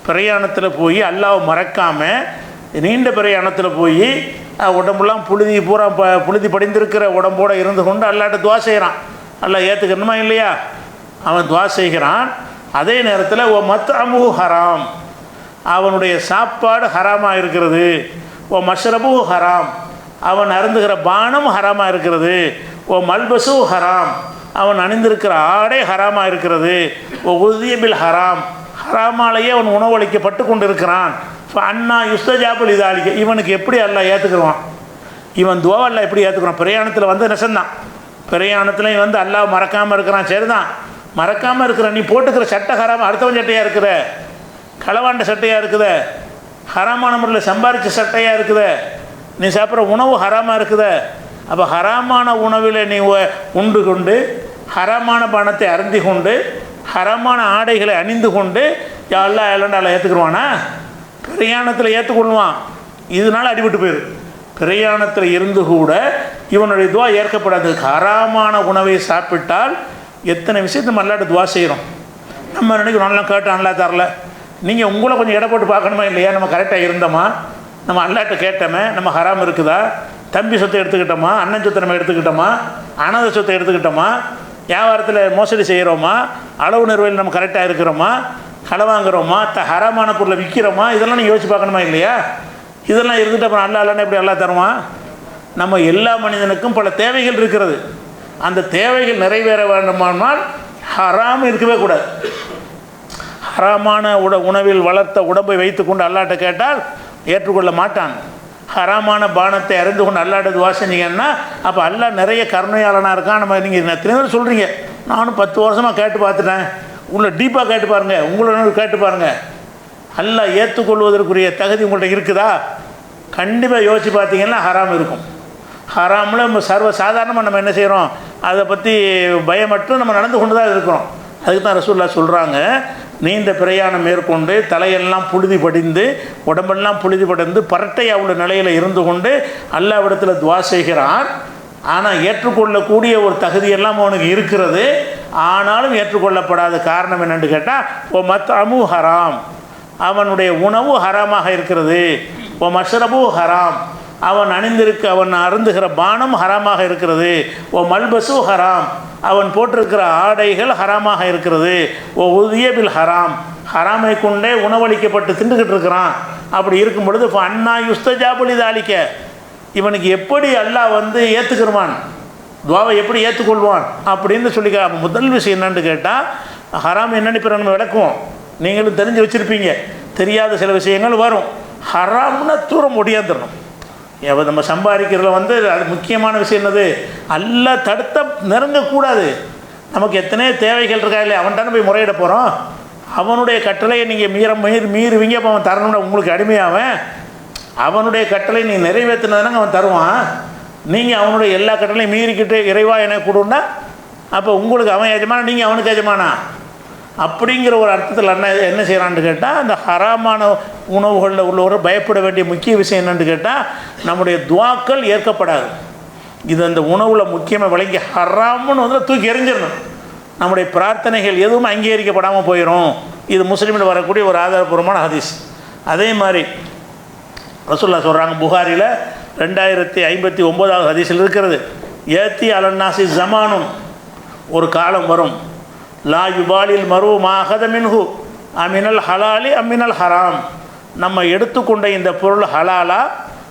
பிரயாணத்தில் போய் அல்லாஹ்வை மறக்காமல், நீண்ட பிரயாணத்தில் போய் உடம்புலாம் புழுதி படிந்திருக்கிற உடம்போடு இருந்து கொண்டு அல்லாட்ட துவா செய்கிறான். அல்லாஹ் ஏற்றுக்கணுமா இல்லையா? அவன் துவா செய்கிறான். அதே நேரத்தில் ஓ மத்அமு ஹராம், அவனுடைய சாப்பாடு ஹராமாக இருக்கிறது. ஓ மஷ்ரபு ஹராம், அவன் அருந்துகிற பானம் ஹராமாக இருக்கிறது. ஓ மல்பசு ஹராம், அவன் அணிந்திருக்கிற ஆடை ஹராமாக இருக்கிறது. ஓ உதியபில் ஹராம், ஹராமாலேயே அவன் உணவளிக்கப்பட்டு கொண்டு இருக்கிறான். அண்ணா யுஸ்தஜாபுல் இதாலிக்க, இவனுக்கு எப்படி அல்லாஹ் ஏற்றுக்குருவான்? இவன் துவா அல்லாஹ் எப்படி ஏற்றுக்குறான்? பிரயாணத்தில் நெசந்தான், பிரயாணத்துலையும் அல்லாஹ் மறக்காமல் இருக்கிறான். சரிதான், மறக்காமல் இருக்கிற நீ போட்டுக்கிற சட்டை ஹராம, அடுத்தவன் சட்டையாக இருக்குத, களவாண்ட சட்டையாக இருக்குத, ஹராமான முறையில் சம்பாதிச்ச சட்டையாக இருக்குத, நீ சாப்பிட்ற உணவு ஹராமாக இருக்குத. அப்போ ஹராமான உணவில் நீ உண்டு கொண்டு, ஹராமான பணத்தை அருந்தி கொண்டு, ஹராமான ஆடைகளை அணிந்து கொண்டு எல்லாம் எல்லாம் ஏற்றுக்குருவானா? பிரயாணத்தில் ஏற்றுக்கொள்வான். இதனால் அடிபட்டு போயிரு. பிரயாணத்தில் இருந்து கூட இவனுடைய துவா ஏற்கப்படாது. ஹராமான உணவை சாப்பிட்டால் எத்தனை விஷயத்தை நம்ம அல்லாட்ட துவா செய்கிறோம். நம்ம நினைக்கிறோம் நல்லா கேட்டோம், நல்லா தரல. நீங்கள் உங்களை கொஞ்சம் எடை போட்டு பார்க்கணுமா இல்லையா? நம்ம கரெக்டாக இருந்தோமா? நம்ம அல்லாட்ட கேட்டோமே, நம்ம ஹராம் இருக்குதா? தம்பி சொத்தை எடுத்துக்கிட்டோமா? அண்ணன் சொத்தை நம்ம எடுத்துக்கிட்டோமா? அனாதை சொத்தை எடுத்துக்கிட்டோமா? வியாபாரத்தில் மோசடி செய்கிறோமா? அளவு நிறுவனம் நம்ம கரெக்டாக இருக்கிறோமா? களை வாங்குகிறோமா? ஹராமான பொருளை விற்கிறோமா? இதெல்லாம் நீங்கள் யோசிச்சு பார்க்கணுமா இல்லையா? இதெல்லாம் இருந்துட்டு அப்புறம் அல்லா எப்படி அல்லா தருவான்? நம்ம எல்லா மனிதனுக்கும் பல தேவைகள் இருக்கிறது. அந்த தேவைகள் நிறைவேற வேண்டுமானால் ஹராம் இருக்கவே கூடாது. ஹராமான உணவில் வளர்த்த உடம்பை வைத்து கொண்டு அல்லாட்ட கேட்டால் ஏற்றுக்கொள்ள மாட்டான். ஹராமான பானத்தை அறிந்து கொண்டு அல்லாட்ட துவா செஞ்சீங்கன்னா அப்போ அல்லாஹ் நிறைய கருணையாளனாக இருக்கான். நம்ம நீங்கள் எத்தனை பேர் சொல்கிறீங்க, நானும் 10 வருஷமாக கேட்டு பார்த்துட்டேன். உங்களை டீப்பாக கேட்டு பாருங்கள், உங்களோட கேட்டு பாருங்கள். அல்லாஹ் ஏற்றுக்கொள்வதற்குரிய தகுதி உங்கள்கிட்ட இருக்குதா? கண்டிப்பாக யோசித்து பார்த்தீங்கன்னா ஹராம் இருக்கும். ஹராமில் நம்ம சர்வ சாதாரணமாக நம்ம என்ன செய்கிறோம், அதை பற்றி பயமற்று நம்ம நடந்து கொண்டு தான் இருக்கிறோம். அதுக்கு தான் ரசூலுல்லாஹ் சொல்கிறாங்க, நீண்ட பிரயாணம் மேற்கொண்டு தலையெல்லாம் புழுதி படிந்து உடம்பெல்லாம் புழுதி படிந்து பரட்டை அவ்வளோ நிலையில் இருந்து கொண்டு அல்லாஹ்விடத்தில் துவா செய்கிறான். ஆனால் ஏற்றுக்கொள்ளக்கூடிய ஒரு தகுதியெல்லாம் அவனுக்கு இருக்கிறது. ஆனாலும் ஏற்றுக்கொள்ளப்படாத காரணம் என்னென்னு கேட்டால், ஓ மத்அமு ஹராம், அவனுடைய உணவு ஹராமாக இருக்கிறது. ஓ மஷ்ரபு ஹராம், அவன் அவன் அருந்துகிற பானம் ஹராமாக இருக்கிறது. ஓ மல்பசு ஹராம், அவன் போட்டிருக்கிற ஆடைகள் ஹராமாக இருக்கிறது. ஓ உதியபில் ஹராம், ஹராமை கொண்டே உணவளிக்கப்பட்டு திண்டுக்கிட்டு இருக்கிறான். அப்படி இருக்கும் பொழுது இப்போ அண்ணா யுஸ்தஜாபுலி தாலிக்க, இவனுக்கு எப்படி அல்லாஹ் ஏற்றுக்கிருவான், துவாவை எப்படி ஏற்றுக்கொள்வான் அப்படின்னு சொல்லிக்க. முதல் விஷயம் என்னன்னு கேட்டால், ஹராம் என்னன்னு பிற நம்ம விளக்குவோம். நீங்களும் தெரிஞ்சு வச்சுருப்பீங்க, தெரியாத சில விஷயங்கள் வரும். ஹராம்னா தூரம் ஒடியாந்துடணும். நம்ம சம்பாதிக்கிறதுல அது முக்கியமான விஷயம் என்னது, எல்லாம் தடுத்த நெருங்கக்கூடாது. நமக்கு எத்தனையோ தேவைகள் இருக்கா இல்லையா, அவன்கிட்ட போய் முறையிட போகிறோம். அவனுடைய கட்டளையை நீங்கள் மீறுவீங்க. அப்போ அவன் தரணும்னா உங்களுக்கு அடிமையாவன். அவனுடைய கட்டளை நீங்கள் நிறைவேற்றினதுனாங்க அவன் தருவான். நீங்கள் அவனுடைய எல்லா கட்டளையும் மீறிக்கிட்டு இறைவா எனக்கு கொடுன்னா, அப்போ உங்களுக்கு அவன் எஜமானா, நீங்கள் அவனுக்கு எஜமானா அப்படிங்கிற ஒரு அர்த்தத்தில் என்ன செய்கிறான்னு கேட்டால், அந்த ஹராமான உணவுகளில் உள்ளவரை பயப்பட வேண்டிய முக்கிய விஷயம் என்னென்னு கேட்டால், நம்முடைய துவாக்கள் ஏற்கப்படாது. இது அந்த உணவில் முக்கியமாக விளங்கி ஹராம்னு தூக்கி எறிஞ்சிடணும். நம்முடைய பிரார்த்தனைகள் எதுவும் அங்கீகரிக்கப்படாமல் போயிடும். இது முஸ்லீமில் வரக்கூடிய ஒரு ஆதாரபூர்வமான ஹதீஸ். அதே மாதிரி ரசூலுல்லாஹ் சொல்கிறாங்க, புகாரியில் 2059 ஹதீஸில் இருக்கிறது, ஏத்தி அலன்னாசி ஜமானும், ஒரு காலம் வரும், லா யுபாலில் மரு மாஹத மின்ஹு அமினல் ஹலாலி அமினல் ஹராம், நம்ம எடுத்துக்கொண்ட இந்த பொருள் ஹலாலா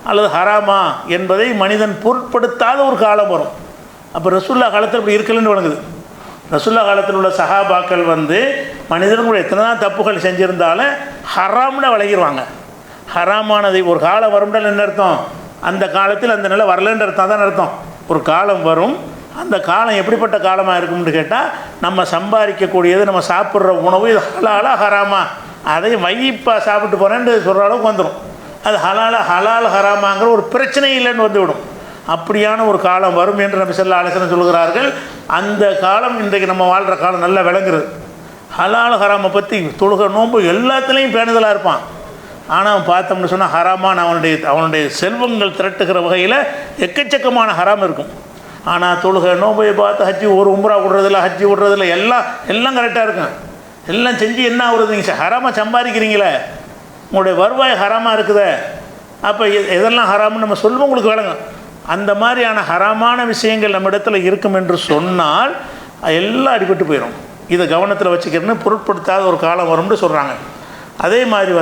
அல்லது ஹராமா என்பதை மனிதன் பொருட்படுத்தாத ஒரு காலம் வரும். அப்போ ரசூலுல்லாஹ் காலத்தில் இப்படி இருக்கலன்னு வழங்குது. ரசூலுல்லாஹ் காலத்தில் உள்ள சஹாபாக்கள் மனிதர்களுடைய எத்தனை தான் தப்புகள் செஞ்சுருந்தாலும் ஹராம்னு விளங்கிடுவாங்க. ஹராமானதை ஒரு காலம் வரும்ன்றால் என்ன அர்த்தம், அந்த காலத்தில் அந்த நிலை வரலன்ற அர்த்தம் தான் அர்த்தம். ஒரு காலம் வரும், அந்த காலம் எப்படிப்பட்ட காலமாக இருக்கும்னு கேட்டால், நம்ம சம்பாதிக்கக்கூடியது, நம்ம சாப்பிட்ற உணவு இது ஹலாலா ஹராமா, அதையும் வைப்பாக சாப்பிட்டு போகிறேன்னு சொல்கிற அளவுக்கு வந்துடும். அது ஹலால் ஹராமாங்கிற ஒரு பிரச்சனை இல்லைன்னு வந்துவிடும். அப்படியான ஒரு காலம் வரும் என்று நபி ஸல்லல்லாஹு அலைஹி வஸல்லம் சொல்கிறார்கள். அந்த காலம் இன்றைக்கு நம்ம வாழ்கிற காலம் நல்லா விளங்குறது. ஹலால் ஹராமை பற்றி தொழுகை நோன்பு எல்லாத்துலேயும் பேணுதலாக இருப்பான். ஆனால் பார்த்தோம்னு சொன்னால் ஹராமான அவனுடைய செல்வங்கள் திரட்டுகிற வகையில் எக்கச்சக்கமான ஹராம் இருக்கும். ஆனால் தொழுகை நோன்பை பார்த்து ஹஜ்ஜி ஒரு உம்ரா விடுறதில்ல, ஹஜ்ஜி விடுறதில்ல, எல்லாம் கரெக்டாக இருக்கும். எல்லாம் செஞ்சு என்ன ஆகுறது, நீங்கள் ஹராமாக சம்பாதிக்கிறீங்களே, உங்களுடைய வருவாய் ஹராமாக இருக்குதே, அப்போ எதெல்லாம் ஹராம்னு நம்ம சொல்லுவோம், உங்களுக்கு விளங்கும். அந்த மாதிரியான ஹராமான விஷயங்கள் நம்ம இடத்துல இருக்கும் என்று சொன்னால் எல்லாம் அடிபட்டு போயிடும். இதை கவனத்தில் வச்சுக்கிறேன்னு பொருட்படுத்தாத ஒரு காலம் வரும்னு சொல்கிறாங்க. அதே மாதிரி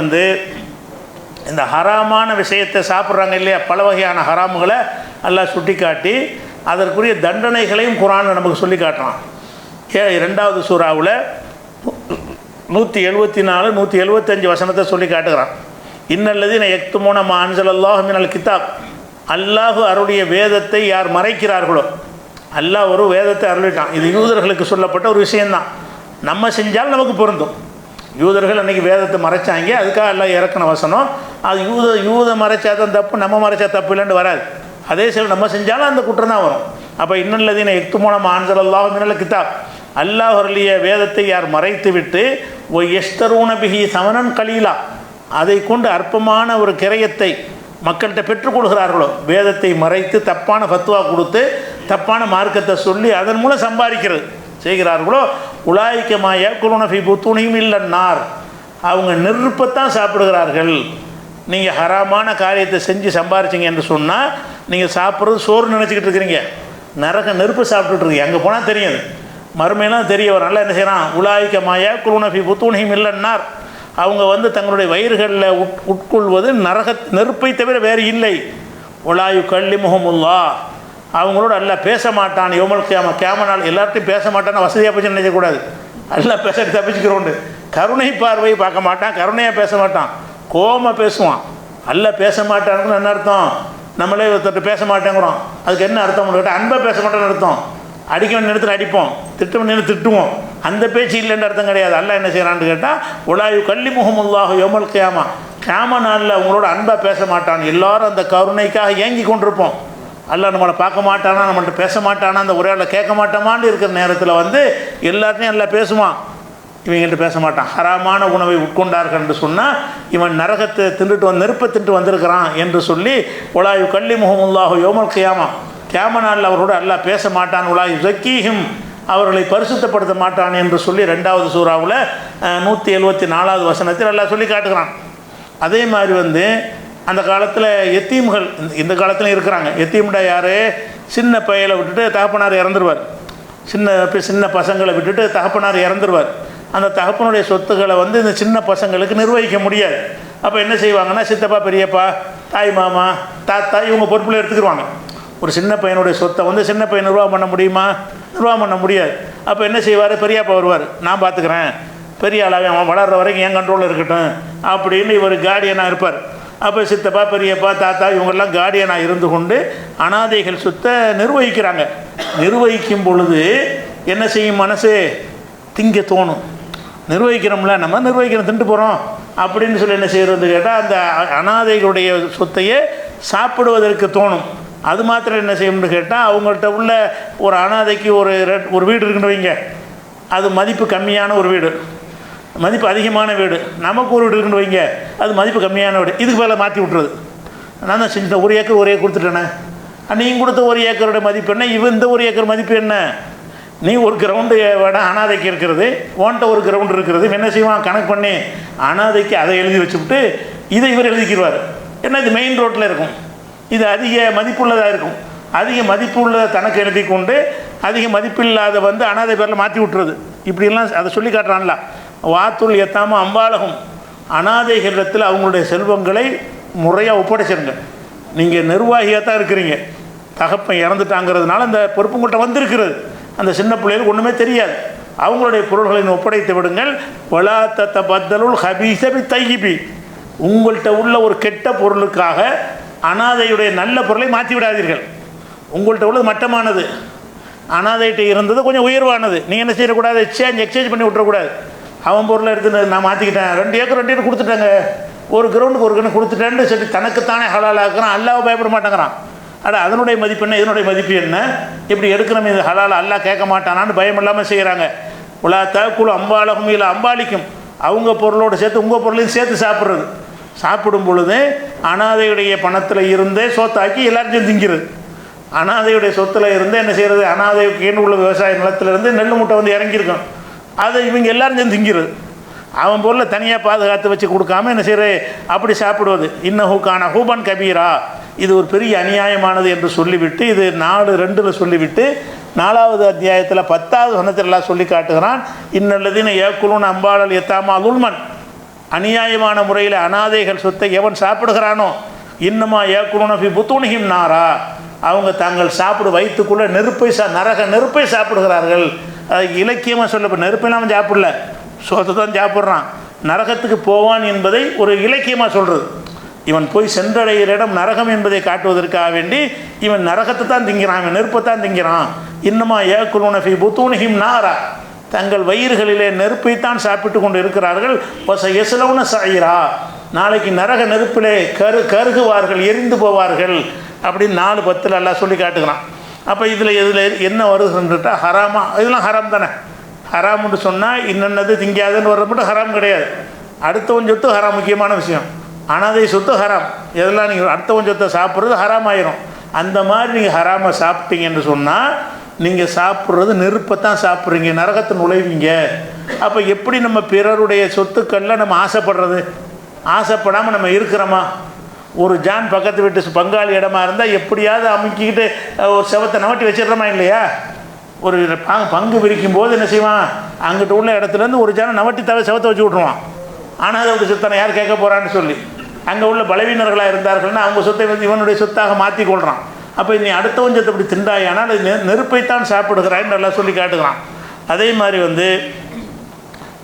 இந்த ஹராமான விஷயத்தை சாப்பிட்றாங்க இல்லையா, பல வகையான ஹராமுகளை எல்லாம் சுட்டி காட்டி அதற்குரிய தண்டனைகளையும் குர்ஆன் நமக்கு சொல்லி காட்டுறான். 2வது சூறாவில் 174 175 வசனத்தை சொல்லி காட்டுகிறான். இன்னல்லதீன யக்துமூன மா அன்ஸலல்லாஹு மினல் கிதாப், அல்லாஹ் அருளிய வேதத்தை யார் மறைக்கிறார்களோ, அல்லாஹ் ஒரு வேதத்தை அருளிட்டான். இது யூதர்களுக்கு சொல்லப்பட்ட ஒரு விஷயந்தான். நம்ம செஞ்சால் நமக்கு பொருந்தும். யூதர்கள் அன்றைக்கி வேதத்தை மறைச்சாங்க, அதுக்காக எல்லாம் இறக்கின வசனம். அது யூத மறைச்சா தான் தப்பு, நம்ம மறைச்சா தப்பு இல்லைன்னு வராது. அதே சில நம்ம செஞ்சாலும் அந்த குற்றம் தான் வரும். அப்போ இன்னல்லதீன யக்துமூன மா அன்ஸலல்லாஹு மினல் கிதாப், அல்லாஹ் அருளிய வேதத்தை யார் மறைத்து விட்டு யஷ்தரூன பிஹி சமனன் கலீலா, அதை கொண்டு அற்பமான ஒரு கிரயத்தை மக்கள்கிட்ட பெற்றுக்கொள்கிறார்களோ, வேதத்தை மறைத்து தப்பான ஃபத்வா கொடுத்து தப்பான மார்க்கத்தை சொல்லி அதன் மூலம் சம்பாதிக்கிறது செய்கிறார்களோ, உலாயிக்கமா யாக்குலூன ஃபீ புத்தூனிஹிம் இல்லன்னார், அவங்க நெருப்பத்தான் சாப்பிடுகிறார்கள். நீங்கள் ஹராமான காரியத்தை செஞ்சு சம்பாரிச்சிங்க என்று சொன்னால் நீங்கள் சாப்பிட்றது சோறு நினச்சிக்கிட்டு இருக்கிறீங்க, நெருப்பு சாப்பிட்டுட்ருக்கீங்க. அங்கே போனால் தெரியாது, மறுமையெல்லாம் தெரிய வரும். நல்லா என்ன செய்கிறான், உலாயிக்கமா யாக்குலூன ஃபீ புத்தூனிஹிம் இல்லன்னார், அவங்க தங்களுடைய வயிறுகளில் உட்கொள்வது நெருப்பை தவிர வேறு இல்லை. உலாயு கல்லிமுஹமுல்லா, அவங்களோட அல்லாஹ் பேச மாட்டான். யௌமல் கியாம நாள் எல்லார்ட்டையும் பேச மாட்டான்னு வசதியாக போச்சு நினைக்கக்கூடாது. அல்லாஹ் பேச தப்பிச்சுக்கிறோண்டு கருணை பார்வை பார்க்க மாட்டான், கருணையாக பேச மாட்டான், கோபமாக பேசுவான். அல்லாஹ் பேச மாட்டான்னு என்ன அர்த்தம், நம்மளே ஒருத்தர் பேச மாட்டேங்கிறோம், அதுக்கு என்ன அர்த்தம் கேட்டால் அன்பாக பேச மாட்டேன்னு அர்த்தம். அடிக்க வேண்டிய நேரத்தில் அடிப்போம், திட்ட வேண்டிய நேரத்தில் திட்டுவோம், அந்த பேச்சு இல்லைன்னு அர்த்தம் கிடையாது. அல்லாஹ் என்ன செய்கிறான்னு கேட்டால் உலாயு கல்லிமுஹமுல்லாஹு யௌமல் கியாமா, கியாம நாளில் அவங்களோட அன்பாக பேச மாட்டான். எல்லோரும் அந்த கருணைக்காக ஏங்கி கொண்டிருப்போம். அல்லாஹ் நம்மளை பார்க்க மாட்டானா, நம்மள்ட்ட பேச மாட்டானா, அந்த உரையாடலை கேட்க மாட்டோமான்னு இருக்கிற நேரத்தில் வந்து எல்லாத்தையும் எல்லாம் பேசுவான், இவங்கள்ட்ட பேச மாட்டான். ஹராமான உணவை உட்கொண்டார்கள் என்று சொன்னால் இவன் நரகத்தை தின்றுட்டு நெருப்பை தின்ட்டு வந்திருக்கிறான் என்று சொல்லி உலாயு கல்லி முகமுல்லாஹு யோமல் கியாமா, கியாம நாளில் அவரோடு அல்லாஹ் பேச மாட்டான். உலாயு ஜக்கீஹிம், அவர்களை பரிசுத்தப்படுத்த மாட்டான் என்று சொல்லி 2வது சூறாவில் 174வது வசனத்தில் அல்லாஹ் சொல்லி காட்டுகிறான். அதே மாதிரி வந்து அந்த காலத்தில் எத்தீம்கள் இந்த காலத்தில் இருக்கிறாங்க. எத்தீம்டா யார்? சின்ன பையலை விட்டுட்டு தகப்பனார் இறந்துருவார். சின்ன பசங்களை விட்டுட்டு தகப்பனார் இறந்துருவார். அந்த தகப்பனுடைய சொத்துக்களை வந்து இந்த சின்ன பசங்களுக்கு நிர்வகிக்க முடியாது. அப்போ என்ன செய்வாங்கன்னா, சித்தப்பா, பெரியப்பா, தாய் மாமா, தாத்தா இவங்க பொறுப்பில் எடுத்துக்கிடுவாங்க. ஒரு சின்ன பையனுடைய சொத்தை வந்து சின்ன பையன் நிர்வாகம் பண்ண முடியுமா? நிர்வாகம் பண்ண முடியாது. அப்போ என்ன செய்வார்? பெரியப்பா வருவார், நான் பார்த்துக்கிறேன், பெரிய ஆளாக அவன் வளர்கிற வரைக்கும் என் கண்ட்ரோலில் இருக்கட்டும் அப்படின்னு இவர் கார்டியனாக இருப்பார். அப்போ சித்தப்பா, பெரியப்பா, தாத்தா இவங்கெல்லாம் கார்டியனாக இருந்து கொண்டு அனாதைகள் சொத்தை நிர்வகிக்கிறாங்க. நிர்வகிக்கும் பொழுது என்ன செய்யும்? மனசு திங்க தோணும். நிர்வகிக்கிறோம்ல, நம்ம நிர்வகிக்கிறோம், திண்டு போகிறோம் அப்படின்னு சொல்லி என்ன செய்கிறது கேட்டால் அந்த அனாதைகளுடைய சொத்தையே சாப்பிடுவதற்கு தோணும். அது மாத்திரம் என்ன செய்யணும்னு கேட்டால், அவங்கள்ட்ட உள்ள ஒரு அனாதைக்கு ஒரு வீடு இருக்குன்னு வைங்க, அது மதிப்பு கம்மியான ஒரு வீடு, மதிப்பு அதிகமான வீடு. நமக்கு ஒரு வீடு இருக்குன்னு வைங்க, அது மதிப்பு கம்மியான வீடு. இதுக்கு மேலே மாற்றி விட்றது. நான் தான் செஞ்சேன், 1 ஏக்கர் 1 ஏக்கர் கொடுத்துட்டேனே, நீங்கள் கொடுத்த 1 ஏக்கரோட மதிப்பு என்ன, இந்த 1 ஏக்கர் மதிப்பு என்ன? நீ ஒரு கிரவுண்டு விட அனாதைக்கு இருக்கிறது, ஓன்ட்ட ஒரு கிரவுண்டு இருக்கிறது. என்ன செய்வான்? கணக்கு பண்ணி அனாதைக்கு அதை எழுதி வச்சுவிட்டு இதை இவர் எழுதிக்கிடுவார். ஏன்னா இது மெயின் ரோட்டில் இருக்கும், இது அதிக மதிப்புள்ளதாக இருக்கும். அதிக மதிப்புள்ளதை தனக்கு எழுதி கொண்டு அதிக மதிப்பில்லாத வந்து அனாதை பேரில் மாற்றி விட்டுறது. இப்படிலாம் அதை சொல்லி காட்டுறான்ல. வாத்துள் எத்தாமல் அம்பாலகம், அனாதைகளிடத்தில் அவங்களுடைய செல்வங்களை முறையாக ஒப்படைச்சிருங்க. நீங்கள் நிர்வாகியாக தான் இருக்கிறீங்க, தகப்பன் இறந்துட்டாங்கிறதுனால அந்த பொறுப்பு உங்கள்கிட்ட வந்திருக்கிறது. அந்த சின்ன பிள்ளைகளுக்கு ஒன்றுமே தெரியாது, அவங்களுடைய பொருள்களை ஒப்படைத்து விடுங்கள். வலா தத்தபத்தலுல் ஹபீஸ பித்தையிபி, உங்கள்கிட்ட உள்ள ஒரு கெட்ட பொருளுக்காக அனாதையுடைய நல்ல பொருளை மாற்றி விடாதீர்கள். உங்கள்கிட்ட உள்ளது மட்டமானது, அனாதைகிட்ட இருந்தது கொஞ்சம் உயர்வானது. நீங்கள் என்ன செய்யக்கூடாது? எக்ஸ்சேஞ்ச் பண்ணி விட்டுறக்கூடாது. அவன் பொருளை எடுத்து நான் மாற்றிக்கிட்டேன், 2 ஏக்கர் 2 ஏக்கர் கொடுத்துட்டாங்க, ஒரு கிரவுண்டுக்கு ஒரு கிணறு கொடுத்துட்டேன்னு சொல்லி தனக்குத்தானே ஹலாலாக்குறான். அல்லாஹ் பயப்பட மாட்டேங்கிறான். அதனுடைய மதிப்பு என்ன, இதனுடைய மதிப்பு என்ன? இப்படி எடுக்கிறோம், இது ஹலால், அல்லாஹ் கேட்க மாட்டானான்னு பயம் இல்லாமல் செய்கிறாங்க. உலா தகுழு அம்பாலகும் இல்லை அம்பாலிக்கும், அவங்க பொருளோடு சேர்த்து உங்கள் பொருளையும் சேர்த்து சாப்பிட்றது. சாப்பிடும் பொழுது அனாதையுடைய பணத்தில் இருந்தே சோத்தாக்கி எல்லாரும் திங்கிறது. அனாதையுடைய சொத்தில் இருந்து என்ன செய்கிறது? அனாதைக்கு உள்ள விவசாய நிலத்திலேருந்து நெல் மூட்டை வந்து இறங்கியிருக்கும், அதை இவங்க எல்லாரும் திங்கிறது. அவன் பொருளை தனியாக பாதுகாத்து வச்சு கொடுக்காம என்ன செய்கிற அப்படி சாப்பிடுவது. இன்னஹூக்கான ஹூபன் கபீரா, இது ஒரு பெரிய அநியாயமானது என்று சொல்லிவிட்டு, இது 4:2 சொல்லிவிட்டு 4வது அத்தியாயத்தில் 10வது வசனத்தில் எல்லாம் சொல்லி காட்டுகிறான். இன்னல்லதீன யாக்குலூன அம்பாலல் யதாமா லுல்மன், அநியாயமான முறையில் அனாதைகள் சொத்தை எவன் சாப்பிடுகிறானோ, இன்னமா யாக்குலூன ஃபி புத்தூனிஹிம் நாரா, அவங்க தாங்கள் வயிற்றுக்குள்ளே நரக நெருப்பை சாப்பிடுகிறார்கள். இலக்கியமாக சொல்ல, இப்போ நெருப்பெல்லாம் அவன் சாப்பிடல, சோத்தை தான் சாப்பிட்றான், நரகத்துக்கு போவான் என்பதை ஒரு இலக்கியமாக சொல்கிறது. இவன் போய் சென்றடைகிற இடம் நரகம் என்பதை காட்டுவதற்காக வேண்டி இவன் நரகத்தை தான் திங்கிறான், இவன் நெருப்பை தான் திங்கிறான். இன்னமா யாக்குலூன ஃபி புத்தூனிஹிம் நாரா, தங்கள் வயிறுகளிலே நெருப்பைத்தான் சாப்பிட்டு கொண்டு இருக்கிறார்கள். யஸ்லவுன சஈரா, நாளைக்கு நரக நெருப்பிலே கருகுவார்கள், எரிந்து போவார்கள் அப்படின்னு 4:10 எல்லாம் சொல்லி காட்டுகிறான். அப்போ இதில் என்ன வருதுன்னுட்டா ஹராமா, இதெல்லாம் ஹராம் தானே. ஹராம்னு சொன்னால் இன்னென்னது திங்காதுன்னு வர்றது மட்டும் ஹராம் கிடையாது. அடுத்தவன் சொத்து ஹராம், முக்கியமான விஷயம். அனாதை சொத்து ஹராம். எதெல்லாம் நீங்கள் அடுத்தவன் சொத்தை சாப்பிட்றது ஹராம் ஆயிரும். அந்த மாதிரி நீங்கள் ஹராமை சாப்பிட்டீங்கன்னு சொன்னால் நீங்கள் சாப்பிட்றது நெருப்பை தான் சாப்பிட்றீங்க, நரகத்தை நுழைவீங்க. அப்போ எப்படி நம்ம பிறருடைய சொத்துக்களில் நம்ம ஆசைப்படுறது? ஆசைப்படாமல் நம்ம இருக்கிறோமா? ஒரு ஜான் பக்கத்து வீட்டு பங்காளி இடமா இருந்தால் எப்படியாவது அமுக்கிக்கிட்டு ஒரு செவத்தை நவட்டி வச்சிடுறோமா இல்லையா? ஒரு பங்கு விரிக்கும் போது என்ன செய்வான்? அங்கிட்ட உள்ள இடத்துலேருந்து ஒரு ஜானை நவட்டி செவத்தை வச்சு விட்ருவான். ஆனால் அதை விட்டு சொத்தான யார் கேட்க போகிறான்னு சொல்லி அங்கே உள்ள பலவீனர்களாக இருந்தார்கள்னா அவங்க சொத்தை வந்து இவனுடைய சொத்தாக மாற்றி கொள்கிறான். அப்போ நீ அடுத்தவன் சொத்தை இப்படி திண்டாயானால் அது நெருப்பைத்தான் சாப்பிடுகிறான்னு நல்லா சொல்லி காட்டுகிறான். அதே மாதிரி வந்து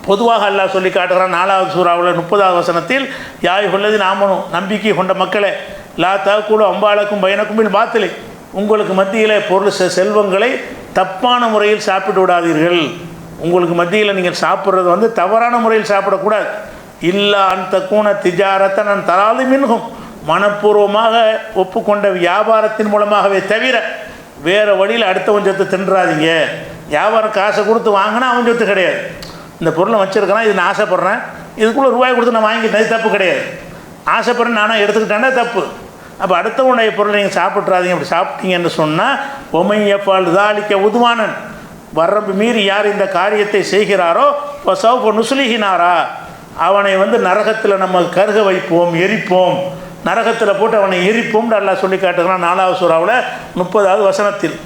பொதுவாக அல்லாஹ் சொல்லி காட்டுகிறான் 4வது சூறாவில் 30வது வசனத்தில், யாய் உள்ளது நாமனும், நம்பிக்கை கொண்ட மக்களே, லா தாக்குழு அம்பாலக்கும் பயணக்கும் பாத்திலை, உங்களுக்கு மத்தியில் பொருள் செல்வங்களை தப்பான முறையில் சாப்பிட்டு விடாதீர்கள். உங்களுக்கு மத்தியில் நீங்கள் சாப்பிட்றது வந்து தவறான முறையில் சாப்பிடக்கூடாது. இல்லா அந்த கூண திஜாரத்தை நான் தராது மின்கும், மனப்பூர்வமாக ஒப்புக்கொண்ட வியாபாரத்தின் மூலமாகவே தவிர வேறு வழியில் அடுத்தவன் சொத்து தின்றாதீங்க. வியாபாரம் காசை கொடுத்து வாங்கினா அவன் சொத்து கிடையாது. இந்த பொருளை வச்சுருக்கிறான், இது நான் ஆசைப்பட்றேன், இதுக்குள்ளே ரூபாய் கொடுத்து நான் வாங்கிட்டேன், இது தப்பு கிடையாது. ஆசைப்படுறேன் நானாக எடுத்துக்கிட்டேன்னா தப்பு. அப்போ அடுத்தவனுடைய பொருளை நீங்கள் சாப்பிட்றாதீங்க. அப்படி சாப்பிட்டீங்கன்னு சொன்னால் ஒமையப்பால் தாலிக்க உதுவானன், வரம்பு மீறி யார் இந்த காரியத்தை செய்கிறாரோ இப்போ சவுப்பு நுசுலிகினாரா, அவனை நரகத்தில் நம்ம கருக வைப்போம், எரிப்போம், நரகத்தில் போட்டு அவனை எரிப்போம்னு அல்லாஹ் சொல்லி காட்டுகிறான் 4வது சூறாவில் 30வது வசனத்தில்.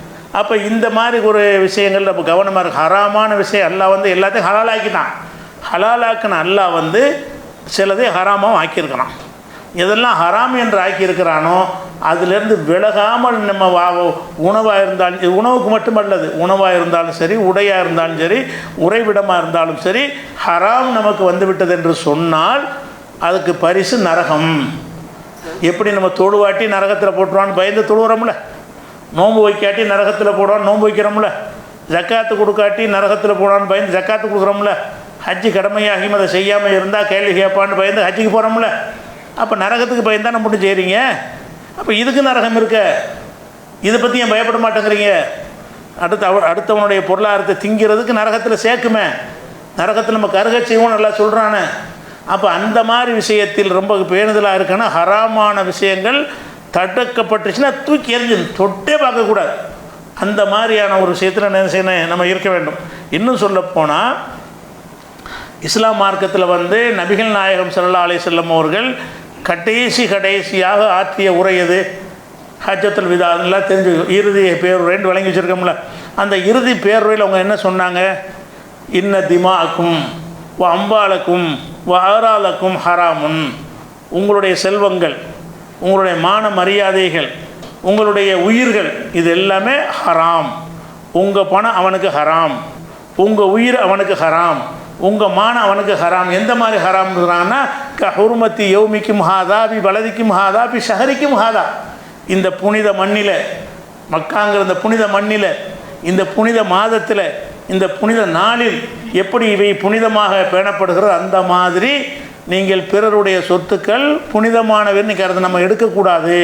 அப்போ இந்த மாதிரி ஒரு விஷயங்கள் நம்ம கவனமாக இருக்கு. ஹராமான விஷயம் அல்லாஹ் எல்லாத்தையும் ஹலாலாக்கினான். ஹலாலாக்கின அல்லாஹ் சிலதை ஹராமாகவும் ஆக்கியிருக்கிறான். எதெல்லாம் ஹராம் என்று ஆக்கியிருக்கிறானோ அதிலேருந்து விலகாமல் நம்ம உணவாக இருந்தாலும், உணவுக்கு மட்டுமல்லது, உணவாக இருந்தாலும் சரி, உடையாக இருந்தாலும் சரி, உறைவிடமாக இருந்தாலும் சரி, ஹராம் நமக்கு வந்துவிட்டது என்று சொன்னால் அதுக்கு பரிசு நரகம். எப்படி நம்ம தொழுவாட்டி நரகத்தில் போட்டுருவான்னு பயந்து தொழுகிறோம்ல, நோன்பு வைக்காட்டி நரகத்தில் போடுவான்னு நோன்பு வைக்கிறோம்ல, ஜக்காத்து கொடுக்காட்டி நரகத்தில் போடுவான்னு பயந்து ஜக்காத்து கொடுக்குறோம்ல, ஹஜ்ஜு கடமையாகியும் அதை செய்யாமல் இருந்தால் கேள்வி கேட்பான்னு பயந்து ஹஜ்ஜுக்கு போகிறோம்ல. அப்போ நரகத்துக்கு பயந்தானே மட்டும் செய்கிறீங்க. அப்போ இதுக்கு நரகம் இருக்க, இதை பற்றி ஏன் பயப்பட மாட்டேங்கிறீங்க? அடுத்தவனுடைய பொருளாதாரத்தை திங்கிறதுக்கு நரகத்தில் சேர்க்குமே, நரகத்தில் நம்ம கருக செய்வோம் நல்லா சொல்கிறானே. அப்போ அந்த மாதிரி விஷயத்தில் ரொம்ப பேணுதலாக இருக்குன்னா ஹராமான விஷயங்கள் தடுக்கப்பட்டுச்சுன்னா தூக்கி எறிஞ்சு தொட்டே பார்க்கக்கூடாது. அந்த மாதிரியான ஒரு விஷயத்தில் என்ன செய்யணும், நம்ம இருக்க வேண்டும். இன்னும் சொல்லப்போனால் இஸ்லாம் மார்க்கத்தில் நபிகள் நாயகம் ஸல்லல்லாஹு அலைஹி வஸல்லம் அவர்கள் கடைசியாக ஆற்றிய உரை எது? ஹஜ்ஜத்துல் விதா. அதெல்லாம் தெரிஞ்சு இறுதி பேருரைன்னு வழங்கி வச்சுருக்கோம்ல. அந்த இறுதி பேருரையில் அவங்க என்ன சொன்னாங்க? இன்ன திமாக்கும் வ அம்பாலக்கும் வ ஆராலக்கும் ஹராமுன், உங்களுடைய செல்வங்கள், உங்களுடைய மான மரியாதைகள், உங்களுடைய உயிர்கள், இது எல்லாமே ஹராம். உங்கள் பணம் அவனுக்கு ஹராம், உங்கள் உயிர் அவனுக்கு ஹராம், உங்கள் மானம் அவனுக்கு ஹராம். எந்த மாதிரி ஹராம்ங்கிறான்னா ஹுர்மத்தி யௌமிக்கும் ஹாதா பி பலதிக்கும் ஹாதா பி ஷஹரிக்கும் ஹாதா, இந்த புனித மண்ணில், மக்காங்கிற இந்த புனித மண்ணில், இந்த புனித மாதத்தில், இந்த புனித நாளில் எப்படி இவை புனிதமாக பேணப்படுகிறது அந்த மாதிரி நீங்கள் பிறருடைய சொத்துக்கள் புனிதமானவன்னு கருது நம்ம எடுக்கக்கூடாது,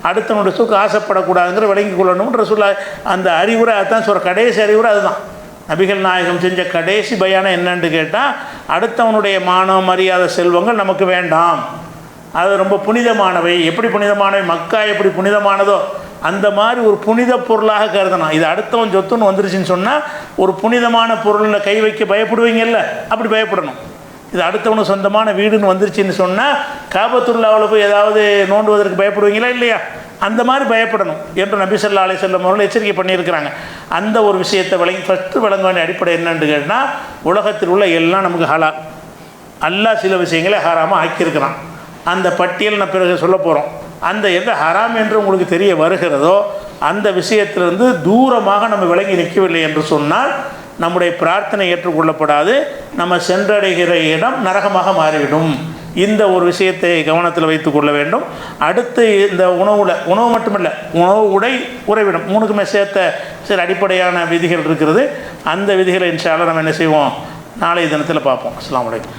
அடுத்தவனுடைய சொத்துக்கு ஆசைப்படக்கூடாதுங்கிற விளங்கி கொள்ளணும்ன்ற சொல்ல அந்த அறிவுரை. அதுதான் சொல்கிற கடைசி அறிவுரை அதுதான். நபிகள் நாயகம் செஞ்ச கடைசி பயானம் என்னன்னு கேட்டால், அடுத்தவனுடைய மானம் மரியாதை செல்வங்கள் நமக்கு வேண்டாம், அது ரொம்ப புனிதமானவை. எப்படி புனிதமானவை? மக்கா எப்படி புனிதமானதோ அந்த மாதிரி ஒரு புனித பொருளாக கருதணும். இது அடுத்தவன் சொத்துன்னு வந்துருச்சுன்னு சொன்னால் ஒரு புனிதமான பொருளில் கை வைக்க பயப்படுவீங்கல்ல, அப்படி பயப்படணும். இது அடுத்தவனுக்கு சொந்தமான வீடுன்னு வந்துருச்சுன்னு சொன்னால் காபத்துல்லாவில் போய் ஏதாவது நோண்டுவதற்கு பயப்படுவீங்களா இல்லையா? அந்த மாதிரி பயப்படணும் என்று நபி ஸல்லல்லாஹு அலைஹி வஸல்லம் அவர்கள் எச்சரிக்கை பண்ணியிருக்கிறாங்க. அந்த ஒரு விஷயத்தை ஃபஸ்ட்டு வழங்க வேண்டிய அடிப்படை என்னன்னு கேட்டால், உலகத்தில் உள்ள எல்லாம் நமக்கு ஹலால். அல்லாஹ் சில விஷயங்களை ஹராமாக ஆக்கியிருக்கிறான். அந்த பட்டியல் நான் பிறகு சொல்ல போகிறோம். அந்த எந்த ஹராம் என்று உங்களுக்கு தெரிய வருகிறதோ அந்த விஷயத்திலிருந்து தூரமாக நம்ம விலகி நிற்கவில்லை என்று சொன்னால் நம்முடைய பிரார்த்தனை ஏற்றுக்கொள்ளப்படாது, நம்ம சென்றடைகிற இடம் நரகமாக மாறிவிடும். இந்த ஒரு விஷயத்தை கவனத்தில் வைத்து கொள்ள வேண்டும். அடுத்து இந்த உணவு மட்டுமல்ல, உணவு, உடை, உறைவிடம், மூணுக்குமே சேர்த்த சில அடிப்படையான விதிகள் இருக்கிறது. அந்த விதிகளை இன்ஷா அல்லாஹ் நம்ம என்ன செய்வோம், நாளைய தினத்தில் பார்ப்போம். அஸ்ஸலாமு அலைக்கும்.